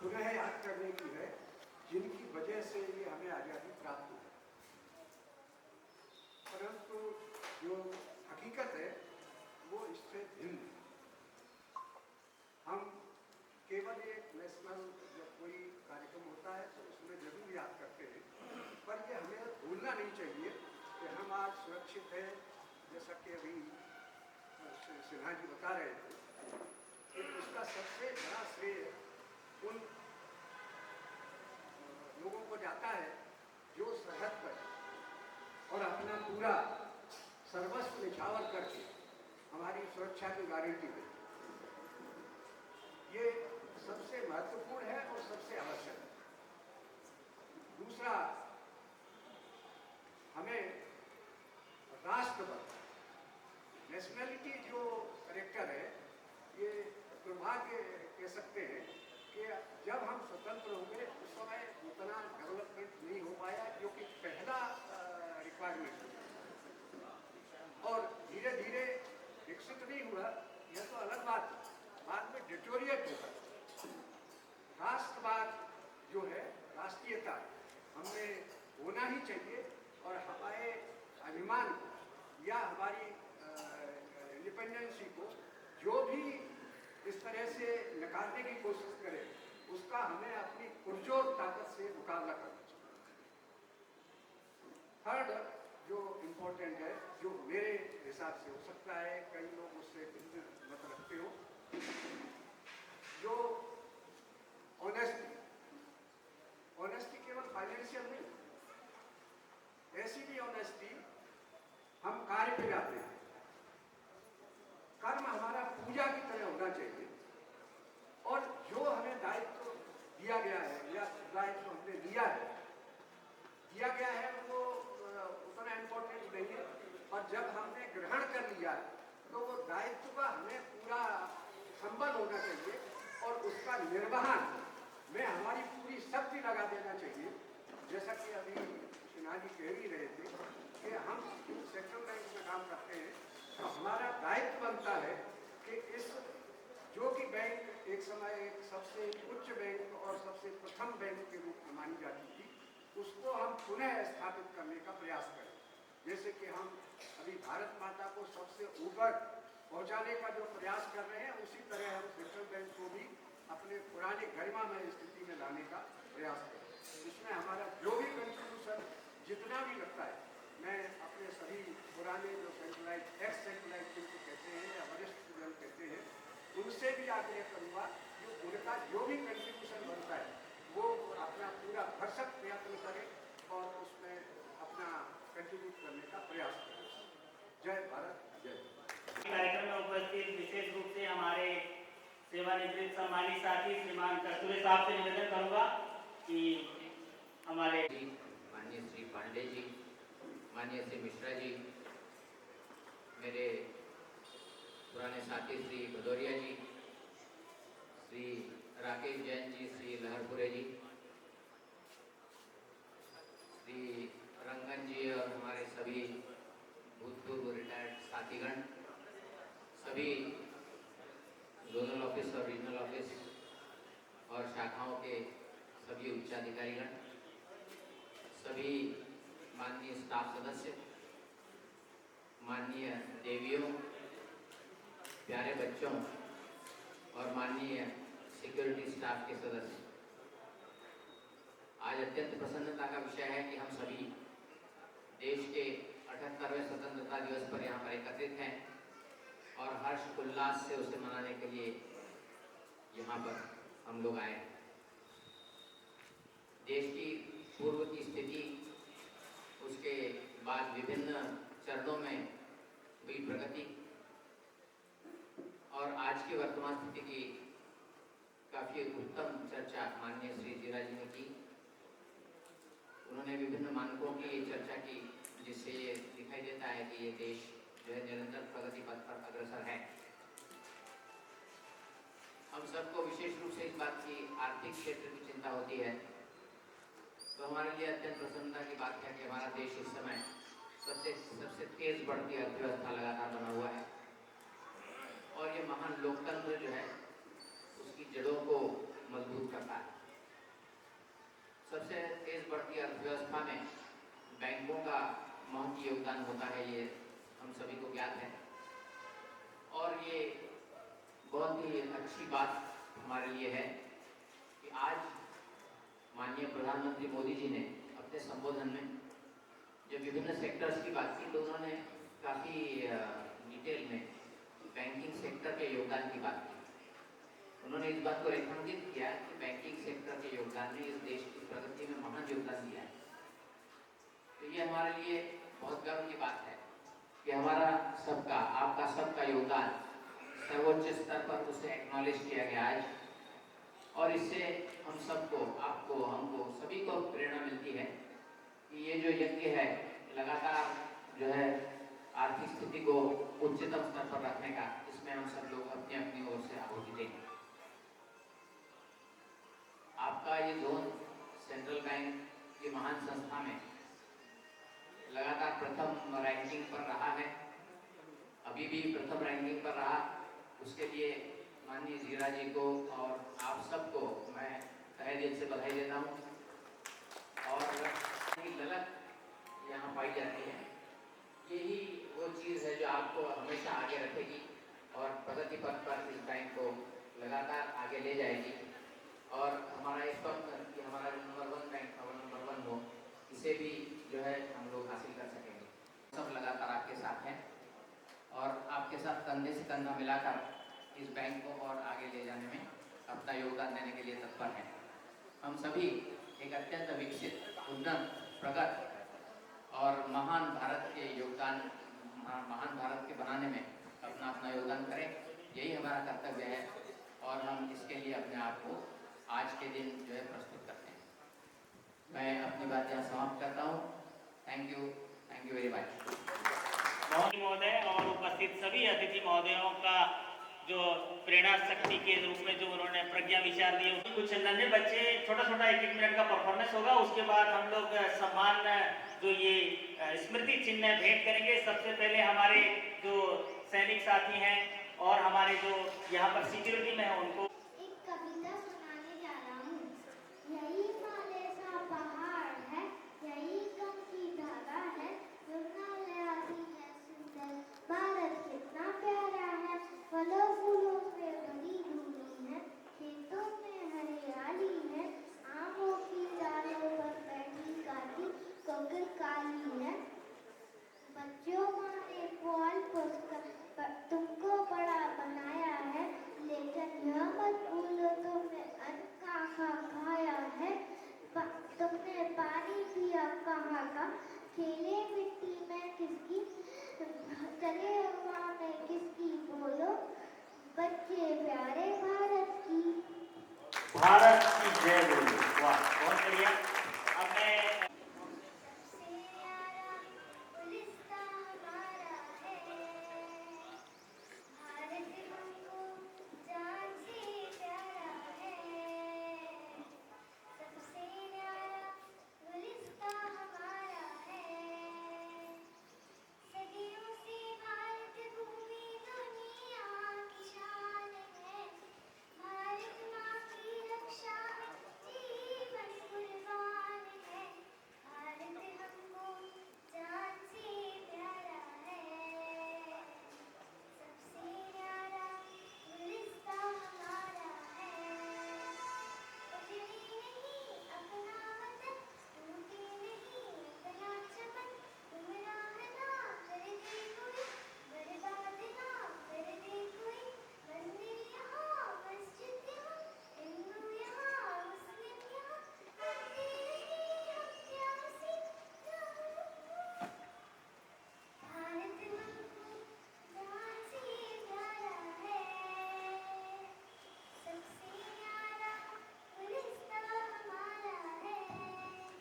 पुनः याद करने की है, जिनकी वजह से ये हमें आज़ादी प्राप्त हुई। परंतु जो हकीकत है वो इससे भिन्न है। हम केवल एक नेशनल जब कोई कार्यक्रम होता है तो उसमें जरूर याद करते हैं, पर ये हमें भूलना नहीं चाहिए कि हम आज सुरक्षित हैं। जैसा कि अभी सिन्हा जी बता रहे थे कि इसका सबसे बड़ा श्रेय उन लोगों को जाता है जो सरहद पर और अपना पूरा सर्वस्व निछावर करके हमारी सुरक्षा की गारंटी देते। ये सबसे महत्वपूर्ण है और सबसे आवश्यक है। दूसरा, हमें राष्ट्रभक्त नेशनलिटी जो करेक्टर है, ये दुर्भाग्य कह सकते हैं कि जब हम स्वतंत्र हो गए उस समय उतना डेवलपमेंट नहीं हो पाया, जो कि पहला रिक्वायरमेंट है, और धीरे धीरे विकसित नहीं हुआ, यह तो अलग बात है, बाद में डिटोरिएट होगा। या हमारी इंडिपेंडेंसी को जो भी इस तरह से नकारने की कोशिश करे, उसका हमें अपनी पुरजोर ताकत से मुकाबला करना चाहिए। थर्ड जो इम्पोर्टेंट है, जो मेरे हिसाब से हो सकता है कई लोग उससे भिन्न मत रखते हो, जो ऑनेस्टी केवल फाइनेंशियल नहीं, ऐसी भी ऑनेस्टी, हम कार्य पे जाते हैं, कर्म हमारा पूजा की तरह होना चाहिए, और जो हमें दायित्व दिया गया है या दायित्व हमने दिया गया है वो उतना इम्पोर्टेंट नहीं है, और जब हमने ग्रहण कर लिया तो वो दायित्व का हमें पूरा संबल होना चाहिए, और उसका निर्वहन में हमारी पूरी शक्ति लगा देना चाहिए। जैसा कि अभी सिन्हा जी कह ही रहे थे कि हम सेंट्रल बैंक में काम करते हैं, तो हमारा दायित्व बनता है कि इस जो कि बैंक एक समय एक सबसे उच्च बैंक और सबसे प्रथम बैंक के रूप में मानी जाती थी, उसको हम पुनः स्थापित करने का प्रयास करें। जैसे कि हम अभी भारत माता को सबसे ऊपर पहुंचाने का जो प्रयास कर रहे हैं, उसी तरह हम सेंट्रल बैंक को भी अपने पुराने गरिमामय स्थिति में लाने का प्रयास करें। इसमें हमारा जो भी कंट्रीब्यूशन जितना भी लगता है, मैं अपने सभी पुराने जो सेंट्रलाइज एक्स सेंट्रलाइज जिनको कहते हैं या वरिष्ठ जन कहते हैं, उनसे भी आग्रह करूँगा कि उनका जो भी कंट्रीब्यूशन बनता है वो अपना पूरा भरसक प्रयत्न करें और उसमें अपना कंट्रीब्यूट करने का प्रयास करें। जय भारत, जय। कार्यक्रम में उपस्थित विशेष रूप से हमारे सेवानिवृत्त सम्मानित साथी श्रीमान कस्तूरे साहब से निवेदन करूंगा कि हमारे माननीय श्री पांडे जी, माननीय श्री मिश्रा जी, मेरे पुराने साथी श्री भदौरिया जी, श्री राकेश जैन जी, श्री लहरपुरे जी, श्री रंगन जी और हमारे सभी भूतपूर्व रिटायर्ड साथीगण, सभी जोनल ऑफिस और रीजनल ऑफिस और शाखाओं के सभी उच्चाधिकारीगण, सभी माननीय स्टाफ सदस्य, माननीय देवियों, प्यारे बच्चों और माननीय सिक्योरिटी स्टाफ के सदस्य, आज अत्यंत प्रसन्नता का विषय है कि हम सभी देश के 78वें स्वतंत्रता दिवस पर यहाँ पर एकत्रित हैं और हर्ष उल्लास से उसे मनाने के लिए यहाँ पर हम लोग आए हैं। देश की पूर्व की स्थिति, उसके बाद विभिन्न चरणों में हुई प्रगति और आज की वर्तमान स्थिति की काफ़ी उत्तम चर्चा माननीय श्री जीरा जी ने की। उन्होंने विभिन्न मानकों की चर्चा की, जिससे ये दिखाई देता है कि ये देश जो है निरंतर प्रगति पथ पर अग्रसर है। हम सबको विशेष रूप से इस बात की आर्थिक क्षेत्र की चिंता होती है, तो हमारे लिए अत्यंत प्रसन्नता की बात है कि हमारा देश इस समय सबसे तेज बढ़ती अर्थव्यवस्था लगातार बना हुआ है और ये महान लोकतंत्र जो है उसकी जड़ों को मजबूत करता है। सबसे तेज बढ़ती अर्थव्यवस्था में बैंकों का महत्वपूर्ण योगदान होता है, ये हम सभी को ज्ञात है और ये बहुत ही अच्छी बात हमारे लिए है कि आज माननीय प्रधानमंत्री मोदी जी ने अपने संबोधन में जो विभिन्न सेक्टर्स की बात की, तो उन्होंने काफ़ी डिटेल में बैंकिंग सेक्टर के योगदान की बात की। उन्होंने इस बात को रेखांकित किया कि बैंकिंग सेक्टर के योगदान ने इस देश की प्रगति में महान योगदान दिया है। तो ये हमारे लिए बहुत गर्व की बात है कि हमारा सबका, आपका सबका योगदान सर्वोच्च स्तर पर उसे एक्नॉलेज किया गया आज और इससे हम सबको, आपको, हमको, सभी को प्रेरणा मिलती है कि ये जो यज्ञ है लगातार जो है आर्थिक स्थिति को उच्चतम स्तर पर रखने का, इसमें हम सब लोग अपनी अपनी ओर से आहुति देंगे। आपका ये जोन सेंट्रल बैंक की महान संस्था में लगातार प्रथम रैंकिंग पर रहा है, अभी भी प्रथम रैंकिंग पर रहा, उसके लिए माननीय जीरा जी को और आप सबको मैं तहे दिल से बधाई देता हूँ। और ललक यहाँ पाई जाती है, यही वो चीज़ है जो आपको हमेशा आगे रखेगी और प्रगति पथ पर इस बैंक को लगातार आगे ले जाएगी। और हमारा ये स्वप्न कि हमारा जो नंबर 1 बैंक नंबर 1 हो, इसे भी जो है हम लोग हासिल कर सकेंगे। सब लगातार आपके साथ हैं और आपके साथ कंधे से कंधा मिलाकर इस बैंक को और आगे ले जाने में अपना योगदान देने के लिए तत्पर हैं। हम सभी एक अत्यंत विकसित, उन्नत, प्रगत और महान भारत के बनाने में अपना योगदान करें, यही हमारा कर्तव्य है और हम इसके लिए अपने आप को आज के दिन जो है प्रस्तुत करते हैं। मैं अपनी बात यहाँ समाप्त करता हूँ। Thank you very much. महोदय और उपस्थित सभी अतिथि महोदयों का जो प्रेरणा शक्ति के रूप में जो उन्होंने प्रज्ञा विचार दिए, कुछ नन्हे बच्चे छोटा 1 मिनट का परफॉर्मेंस होगा। उसके बाद हम लोग सम्मान जो ये स्मृति चिन्ह भेंट करेंगे। सबसे पहले हमारे जो सैनिक साथी हैं और हमारे जो यहाँ पर सिक्योरिटी में हैं उनको एक कविता सुनाने जा रहा हूँ। यही हिमालय सा पहाड़ है, यही गम की धारा है, आती है सुंदर भारत कितना प्यारा है। फलों फूलों से भरी भूमि है, खेतों में हरियाली है, आमों की डालों पर बैठी काटी कोकिल काली है। बच्चों माँ ने पोल पोसकर तुमको बड़ा बनाया है, लेकिन यह मत भूलो तुमने अन्न कहाँ खाया है। तुमने पानी पिया कहाँ का, खेले मिट्टी में किसकी, चले हवा में किसकी, बोलो बच्चे प्यारे भारत की जय बोलो। वाह, बहुत बढ़िया। अब मैं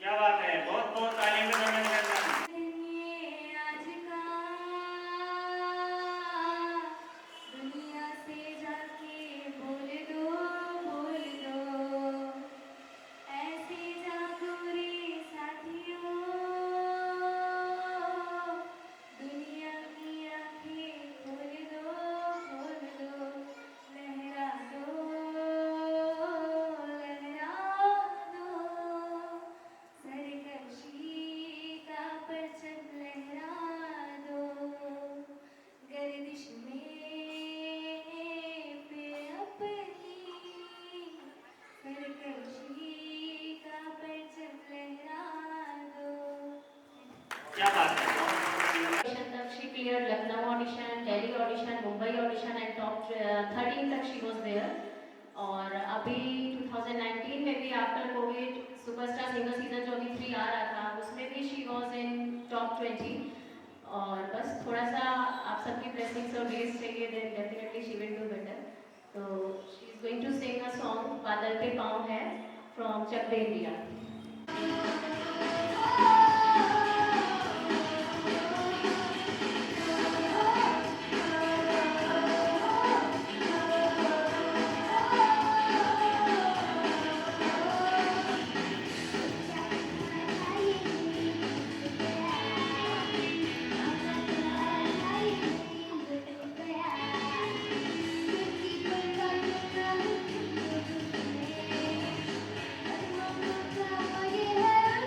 क्या बात है, बहुत बहुत तालियों का धन्यवाद। दुनिया से जाके बोल दो ऐसे जागो रे साथियों, दुनिया की आंखें खोल दो, लहरा दो, सरकशी का परचम लहरा दो, गर्दिश में फिर अपनी सरकशी का परचम लहरा दो। क्या बात है। She cleared Lucknow audition, Delhi audition, Mumbai audition and top 13 तक she was there. और अभी 2019 में भी after Covid superstar singer season जो अभी 3 आ रहा था, उसमें भी she was in top 20. और बस थोड़ा सा आप सबकी ब्लेसिंग्स और ग्रेस चाहिए, then definitely she will do better. तो she is going to sing a song बादल पे पाँव है from चक दे इंडिया। ये है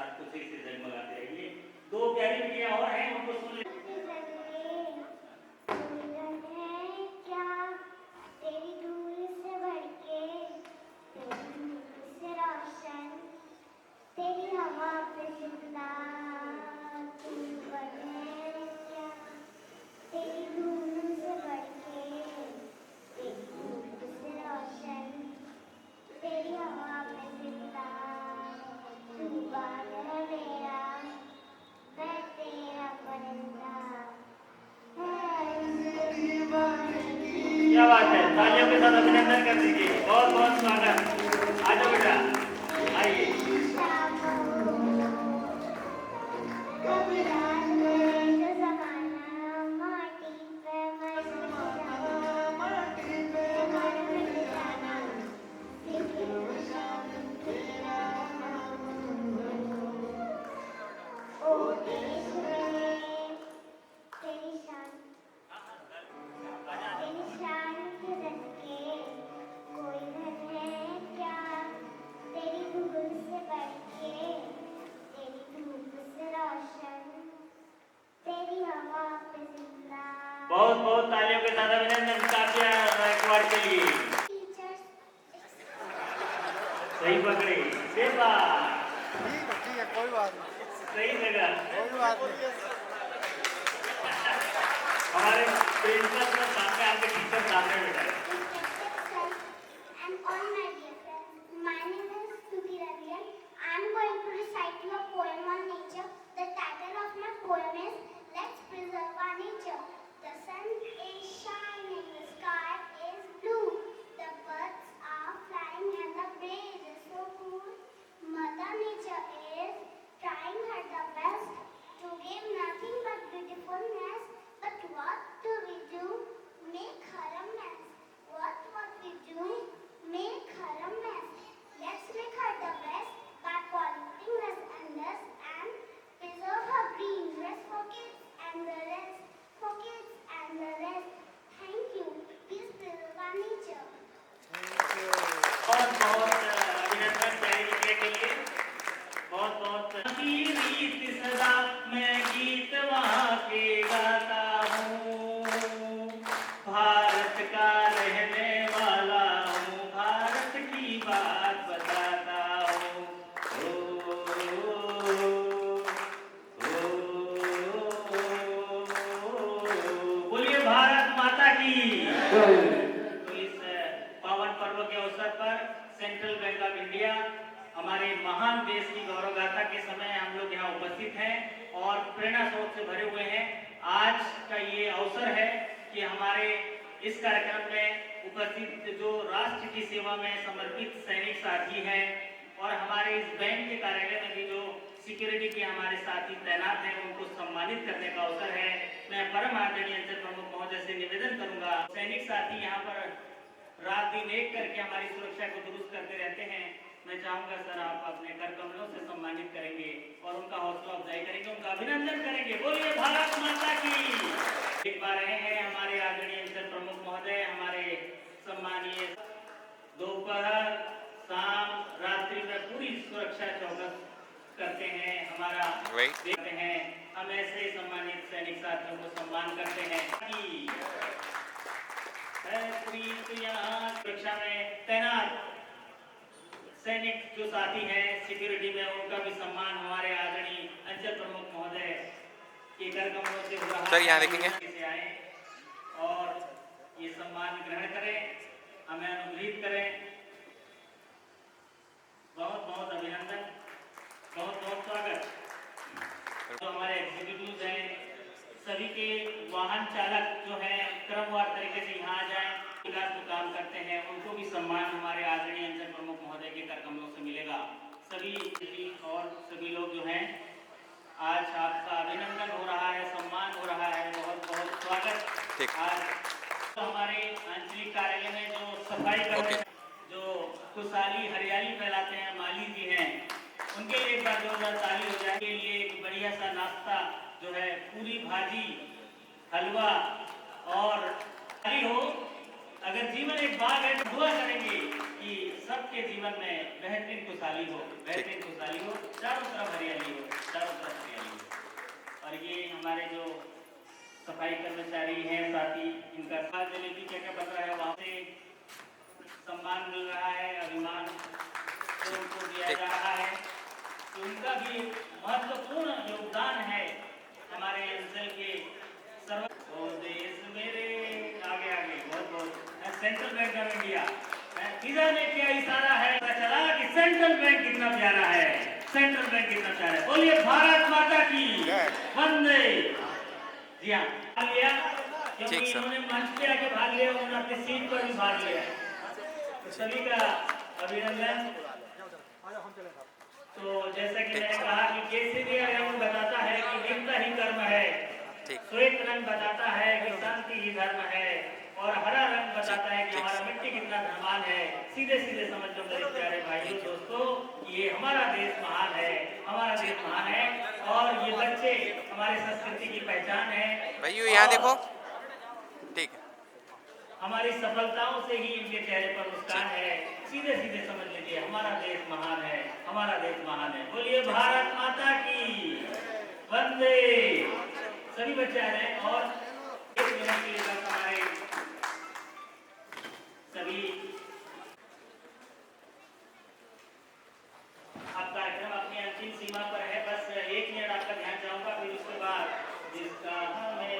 साथ कुछ ही से जगमगाते रहिए। दो प्यारी बेटियां और हैं, उनको सुन ले। तेरी दूर से बढ़के, तेरी धूप से रोशन, तेरी हवा पे जिंदा तू बने क्या? तेरी दूर से बढ़के, तेरी धूप से रोशन, तेरी हवा पे जिंदा तू बने मेरा, मैं तेरा परिंदा। क्या बात है, तालियों के साथ अभिनंदन कर दीजिए। बहुत बहुत स्वागत। आ जाओ बेटा, आइए। कभी रात में जो जमाना माटी पे मिट जाना, मन मिट जाना, लेकिन शाम तेरा ओ देश में तेरी शान के रट के कोई धन है क्या? तेरी धूल से बढ़ के, तेरी धूप से रोशन, तेरी हवा पे जिंदा। बहुत बहुत तालियों के साथ अभिनंदन काव्या गायकवाड़ के लिए। टीचर्स सही पकड़े, सेवा ठीक है, कोई बात नहीं, सही जगह। कोई बात नहीं। हमारे प्रिंसिपल सर सामने, आपके टीचर सामने बेटा। and all my dear friends, my name is Stuti Ravian. I am going to recite you a poem on nature. The title of my poem is Let's Preserve Our Nature. The sun is shining, the sky is blue, the birds are flying and the breeze is so cool. Mother Nature is trying her the best to give nothing but beautifulness. But what do? Make her a mess. What we do? Make her a mess. Let's make her the best by polluting less and less and preserve her green rest for kids and the rest. For kids and the rest. Thank you. Please preserve our nature. बहुत बहुत अभिनंदन प्यारी बेटिया के लिए। बहुत बहुत रीत सदा मैं गीत वहाँ के गाता हूँ, भारत का रहने वाला हूँ, भारत की बात बताता हूँ। बोलिए भारत माता की। तो इस पावन पर्व के अवसर पर सेंट्रल बैंक ऑफ इंडिया हमारे महान देश की गौरव गाथा के समय हम लोग यहाँ उपस्थित हैं और प्रेरणा स्रोत से भरे हुए हैं। आज का ये अवसर है कि हमारे इस कार्यक्रम में उपस्थित जो राष्ट्र की सेवा में समर्पित सैनिक साथी हैं और हमारे इस बैंक के कार्यालय में भी जो सिक्योरिटी के हमारे साथी तैनात हैं, उनको सम्मानित करने का अवसर है। मैं परम आदरणीय अंचल प्रमुख महोदय से निवेदन करूंगा, सैनिक साथी यहाँ पर रात दिन एक करके हमारी सुरक्षा को दुरुस्त करते रहते हैं। मैं चाहूंगा सर आप अपने कर कमलों से सम्मानित करेंगे और उनका हौसला अफजाई करेंगे, उनका अभिनंदन करेंगे। बोलिए भारत माता की। एक बार रहे हैं हमारे आदरणीय अंचल प्रमुख महोदय, हमारे सम्मानीय दोपहर शाम रात्रि में पूरी सुरक्षा चौकस करते हैं, हमारा देखते हैं। हम ऐसे सम्मानित सैनिक साथियों को सम्मान करते हैं कि सुरक्षा में तैनात सैनिक जो साथी हैं सिक्योरिटी में, उनका भी सम्मान हमारे आदरणीय अंचल प्रमुख महोदय के कर कमलों से हो रहा है। सर यहाँ देखेंगे से आए और ये सम्मान ग्रहण करें, हमें अनुग्रहित करें। बहुत बहुत अभिनंदन, बहुत बहुत स्वागत। तो हमारे एग्जीक्यूटिव हैं, सभी के वाहन चालक जो हैं क्रमवार तरीके से यहाँ आ जाएं, विकास में काम करते हैं, उनको भी सम्मान हमारे आदरणीय अंचल प्रमुख महोदय के कर कमलों से मिलेगा। सभी और सभी लोग जो हैं, आज आपका अभिनंदन हो रहा है, सम्मान हो रहा है, बहुत बहुत स्वागत। आज तो हमारे आंचलिक कार्यालय में जो सफाई कर रहे हैं, जो खुशहाली हरियाली फैलाते हैं, माली जी हैं, उनके लिए एक बार जोरदार ताली हो जाए। के लिए एक बढ़िया सा नाश्ता जो है पूरी भाजी हलवा और ताली हो अगर जीवन एक बाग है तो दुआ करेंगे कि सबके जीवन में बेहतरीन खुशहाली हो, बेहतरीन खुशहाली हो, चारों तरफ हरियाली हो, चारों तरफ हरियाली हो। और ये हमारे जो सफाई कर्मचारी हैं साथी, इनका साथ जलेबी क्या क्या बन रहा है, वहाँ से सम्मान मिल रहा है, अभिमान जो उनको दिया जा रहा है, तो उनका भी महत्वपूर्ण योगदान है हमारे अंचल के सर्व देश मेरे आगे आगे बहुत बहुत सेंट्रल बैंक ऑफ इंडिया किधर ने क्या इशारा है, पता चला कि सेंट्रल बैंक कितना प्यारा है, सेंट्रल बैंक कितना प्यारा है। बोलिए भारत माता की वंदे। जी हाँ, भाग लिया क्योंकि इन्होंने मंच पे आके भाग लिया, उन्होंने अपनी सीट पर भी भाग लिया, तो सभी का अभिनंदन। तो जैसा कि मैंने कहा कि केसरी रंग बताता है कि नित्य ही कर्म है, श्वेत रंग बताता है कि शांति ही धर्म है, और हरा रंग बताता है कि हमारा मिट्टी कितना धर्मान है। सीधे सीधे समझ लो मेरे प्यारे भाइयों दोस्तों, ये हमारा देश महान है, हमारा देश महान है, और ये बच्चे हमारे संस्कृति की पहचान है। भाइयों यहाँ देखो, ठीक है, हमारी सफलताओं से ही इनके चेहरे पर मुस्कान है। सीधे सीधे समझ लीजिए हमारा देश महान है, हमारा देश महान है। बोलिए भारत माता की वंदे। सभी बच्चे आ रहे हैं और एक मिनट के लिए बस हमारे सभी अब कार्यक्रम अपनी अंतिम सीमा पर है, बस एक मिनट आपका ध्यान चाहूंगा, फिर उसके बाद जिसका हमें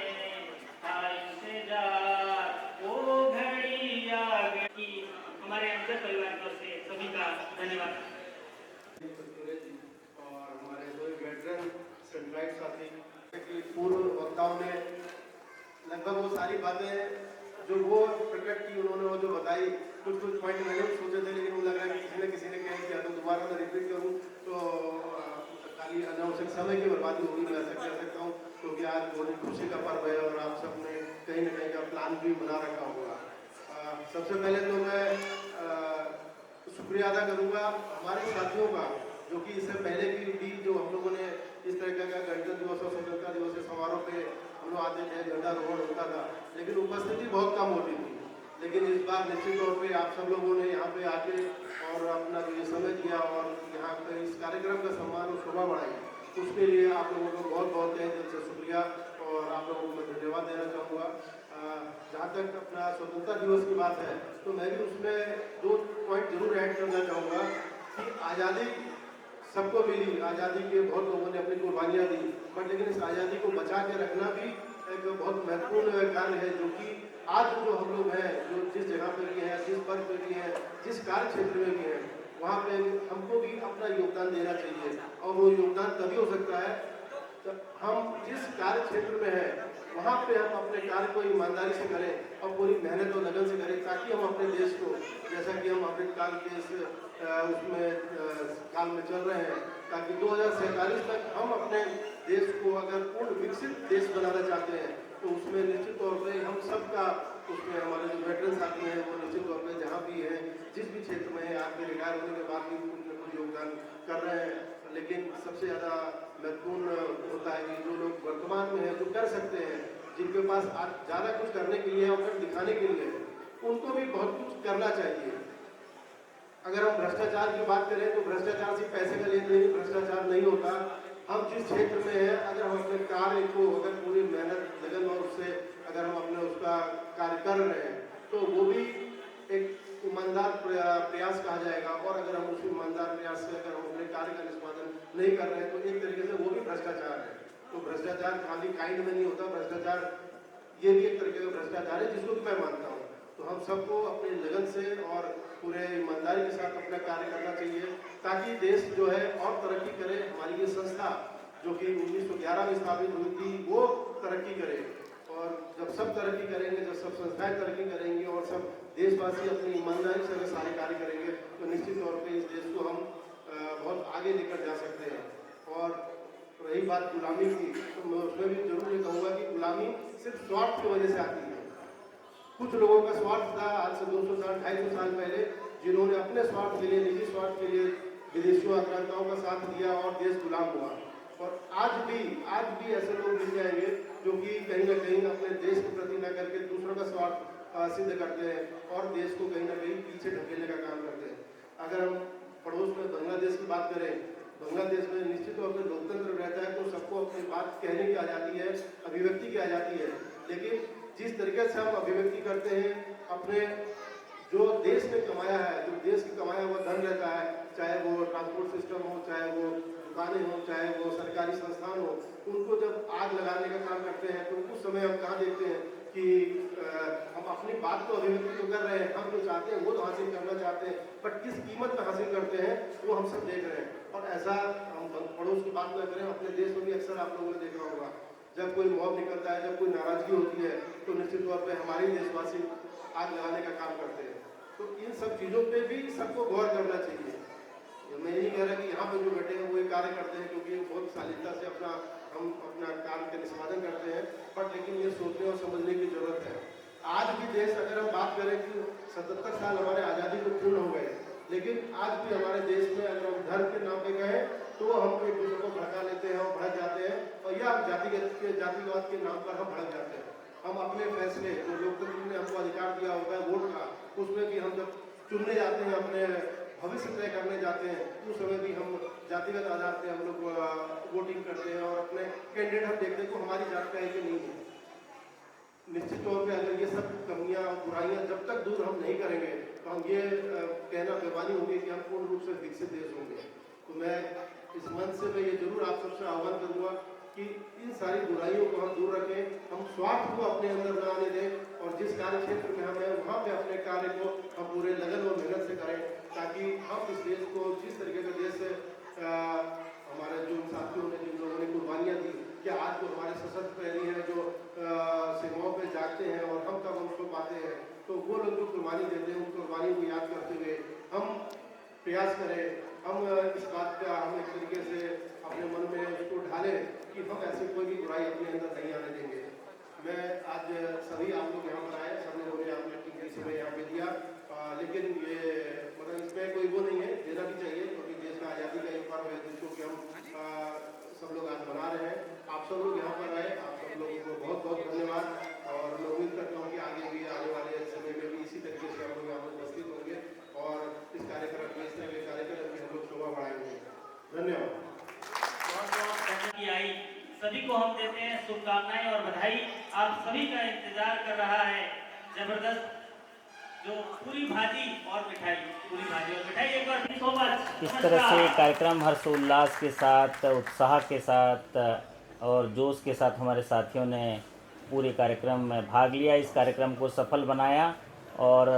इंतजार वो घड़ी आ गई। हमारे अंचल परिवार की ओर से सभी का धन्यवाद। और हमारे दो वेटरन सेटेलाइट साथी कि पूर्व वक्ताओं ने लगभग वो सारी बातें जो वो प्रकट की, उन्होंने वो जो बताई, कुछ पॉइंट मैंने सोचे थे, लेकिन वो लग रहा है कि किसी ने कह किया, तो दोबारा मैं रिपीट करूँ तो खाली अनावश्यक समय की बर्बादी होगी, मैं ऐसा कह सकता हूँ, क्योंकि आज बहुत खुशी का पर्व है और आप सब ने कहीं ना कहीं का प्लान भी बना रखा होगा। सबसे पहले तो मैं शुक्रिया अदा करूँगा हमारे साथियों का, जो कि इससे पहले भी जो हम लोगों ने इस तरह का गणतंत्र दिवस और स्वतंत्रता दिवस के समारोह पे हम लोग आते थे, झंडारोहण होता था, लेकिन उपस्थिति बहुत कम होती थी। लेकिन इस बार निश्चित तौर पे आप सब लोगों ने यहाँ पे आके और अपना जो ये समय दिया और यहाँ पे इस कार्यक्रम का सम्मान और शोभा बढ़ाई, उसके लिए आप लोगों को बहुत बहुत तहे दिल से शुक्रिया और आप लोगों को मैं धन्यवाद देना चाहूँगा। जहाँ तक अपना स्वतंत्रता दिवस की बात है, तो मैं भी उसमें 2 पॉइंट जरूर ऐड करना चाहूँगा कि आज़ादी सबको मिली, आज़ादी के बहुत लोगों ने अपनी कुर्बानियाँ दी, बट लेकिन इस आज़ादी को बचा के रखना भी एक बहुत महत्वपूर्ण कार्य है, जो कि आज जो हम लोग हैं, जो जिस जगह पर भी हैं, जिस पद पर भी हैं, जिस कार्य क्षेत्र में भी हैं, वहाँ पे हमको भी अपना योगदान देना चाहिए। और वो योगदान तभी हो सकता है जब हम जिस कार्य क्षेत्र में हैं वहाँ पे हम अपने कार्य को ईमानदारी से करें और पूरी मेहनत और लगन से करें, ताकि हम अपने देश को, जैसा कि हम अमृत काल के इस काल में चल रहे हैं, ताकि 2047 तक हम अपने देश को अगर पूर्ण विकसित देश बनाना चाहते हैं, तो उसमें निश्चित तौर पे हम सबका, उसमें हमारे जो वेटरन साथी हैं वो निश्चित तौर पे जहाँ भी हैं, जिस भी क्षेत्र में हैं, आपके रिटायर होने के बाद भी कुछ न कुछ योगदान कर रहे हैं। लेकिन सबसे ज़्यादा महत्वपूर्ण होता है कि जो लोग वर्तमान में हैं, जो कर सकते हैं, जिनके पास आज ज़्यादा कुछ करने के लिए और कुछ दिखाने के लिए, उनको भी बहुत कुछ करना चाहिए। अगर हम भ्रष्टाचार की बात करें तो भ्रष्टाचार सिर्फ पैसे का लेन देन भ्रष्टाचार नहीं होता। हम जिस क्षेत्र में हैं, अगर हम अपने कार्य को अगर पूरी मेहनत लगन और उससे अगर हम अपने उसका कार्य कर रहे हैं, तो वो भी एक ईमानदार प्रयास कहा जाएगा। और अगर हम उस ईमानदार प्रयास से अगर हम अपने कार्य का निष्पादन नहीं कर रहे हैं, तो एक तरीके से वो भी भ्रष्टाचार है। तो भ्रष्टाचार खाली काइंड में नहीं होता, भ्रष्टाचार ये भी एक तरीके का भ्रष्टाचार है, जिसको भी मैं मानता हूँ। तो हम सबको अपनी लगन से और पूरे ईमानदारी के साथ अपना कार्य करना चाहिए, ताकि देश जो है और तरक्की करे। हमारी ये संस्था जो कि 1911 में स्थापित हुई थी, वो तरक्की करे। और जब सब तरक्की करेंगे, जब सब संस्थाएं तरक्की करेंगी और सब देशवासी अपनी ईमानदारी से अगर सारे कार्य करेंगे, तो निश्चित तौर पे इस देश को हम बहुत आगे लेकर जा सकते हैं। और रही बात गुलामी की, तो मैं उसमें भी जरूर ये कहूँगा कि गुलामी सिर्फ स्वार्थ की वजह से आती है। कुछ लोगों का स्वार्थ था आज से 200 साल 250 साल पहले, जिन्होंने अपने स्वार्थ के लिए, निजी स्वार्थ के लिए विदेशियों आक्रांताओं का साथ दिया और देश गुलाम हुआ। और आज भी ऐसे लोग मिल जाएंगे जो कि कहीं ना कहीं अपने देश के प्रति न करके दूसरों का स्वार्थ सिद्ध करते हैं और देश को कहीं ना कहीं पीछे ढकेलने का काम करते हैं। अगर हम पड़ोस में बांग्लादेश की बात करें, बांग्लादेश में निश्चित तौर पर लोकतंत्र रहता है, तो सबको अपनी बात कहने की आज़ादी है, अभिव्यक्ति की आज़ादी है। लेकिन जिस तरीके से हम अभिव्यक्ति करते हैं, अपने जो देश ने कमाया है, जो देश की कमाया हुआ धन रहता है, चाहे वो ट्रांसपोर्ट सिस्टम हो, चाहे वो दुकानें हो, चाहे वो सरकारी संस्थान हो, उनको जब आग लगाने का काम करते हैं, तो उस समय हम कहाँ देखते हैं कि हम अपनी बात तो अभिव्यक्ति तो कर रहे हैं, हम जो चाहते हैं वो तो हासिल करना चाहते हैं, बट किस कीमत पर हासिल करते हैं वो हम सब देख रहे हैं। और ऐसा हम पड़ोस की बात न करें, अपने देश में भी अक्सर आप लोगों ने देखा होगा, जब कोई मॉब निकलता है, जब कोई नाराजगी होती है, तो निश्चित तौर पर हमारे देशवासी आग लगाने का काम करते हैं। तो इन सब चीज़ों पे भी सबको गौर करना चाहिए। मैं ये नहीं कह रहा कि यहाँ पे जो बैठे हैं वो ये कार्य करते हैं क्योंकि बहुत शालीनता से हम अपना कार्य का निष्पादन करते हैं, बट लेकिन ये सोचने और समझने की जरूरत है। आज भी देश, अगर हम बात करें कि 77 साल हमारे आज़ादी को पूर्ण हो गए, लेकिन आज भी हमारे देश में अगर हम धर्म के नाम पे गए तो हम एक दूसरे को भड़का लेते हैं और भड़क जाते हैं, और या जातिवाद के नाम पर हम भड़क जाते हैं। हम अपने फैसले, जो लोकतंत्र ने हमको अधिकार दिया होता है वोट का, उसमें भी हम जब चुनने जाते हैं, अपने भविष्य तय करने जाते हैं, उस समय भी हम जातिगत आधार पर हम लोग वोटिंग करते हैं और अपने कैंडिडेट हम देखते हैं कि हमारी जात का है कि नहीं है। निश्चित तौर पे अगर ये सब कमियां और बुराइयां जब तक दूर हम नहीं करेंगे, तो हम ये कहना बेमानी होगी कि हम पूर्ण रूप से विकसित देश होंगे। तो मैं इस मंच से मैं ये जरूर आप सबसे आह्वान करूँगा कि इन सारी बुराइयों को हम दूर रखें, हम स्वार्थ को अपने अंदर न आने दें, और जिस कार्य क्षेत्र में हम हैं वहाँ पे अपने कार्य को हम पूरे लगन और मेहनत से करें, ताकि हम इस देश को जिस तरीके का देश हमारे जो साथियों ने, जिन लोगों ने कुर्बानियाँ दी, कि आज जो हमारे सशस्त्र प्रहरी हैं जो सीमाओं पे जागते हैं और हम कब उनको पाते हैं, तो वो लोग जो कुर्बानी देते हैं उन कुर्बानी को याद करते हुए हम प्रयास करें, हम इस बात का हम एक तरीके से अपने मन में उसको ढालें कि हम ऐसे कोई भी बुराई अपने अंदर नहीं आने देंगे। मैं आज सभी आप लोग यहाँ पर आए, सबने मुझे आपने कीमती समय यहाँ पे दिया, लेकिन ये मतलब इसमें कोई वो नहीं है, देना भी चाहिए, क्योंकि देश का आज़ादी का एक पर्व है जिसको कि हम सब लोग आज मना रहे हैं। आप सब लोग यहाँ पर आए, आप सब लोगों को बहुत बहुत धन्यवाद, और मैं उम्मीद करता हूँ कि आगे भी आने वाले समय में भी इसी तरीके से हम लोग यहाँ पर उपस्थित होंगे और इस कार्यक्रम में, इस तरह के कार्यक्रम की हम लोग शोभा बढ़ाएंगे। धन्यवाद। की आई सभी को हम देते हैं शुभकामनाएं और बधाई। आप सभी का इंतजार कर रहा है जबरदस्त जो पूरी भाजी और मिठाई, पूरी भाजी और मिठाई। एक बार सो मच। इस तरह से कार्यक्रम हर्षोल्लास के साथ, उत्साह के साथ और जोश के साथ हमारे साथियों ने पूरे कार्यक्रम में भाग लिया, इस कार्यक्रम को सफल बनाया, और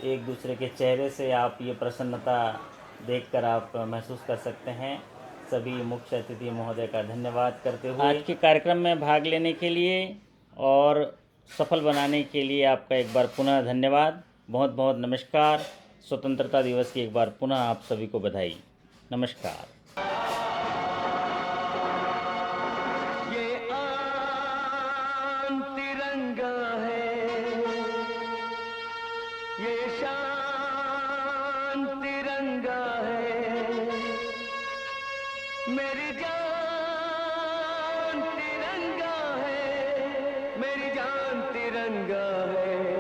एक दूसरे के चेहरे से आप ये प्रसन्नता देखकर आप महसूस कर सकते हैं। सभी मुख्य अतिथि महोदय का धन्यवाद करते हुए आज के कार्यक्रम में भाग लेने के लिए और सफल बनाने के लिए आपका एक बार पुनः धन्यवाद। बहुत बहुत नमस्कार। स्वतंत्रता दिवस की एक बार पुनः आप सभी को बधाई। नमस्कार। ये आन तिरंगा है, ये शान तिरंगा है, मेरी जान तिरंगा है, मेरी जान तिरंगा है।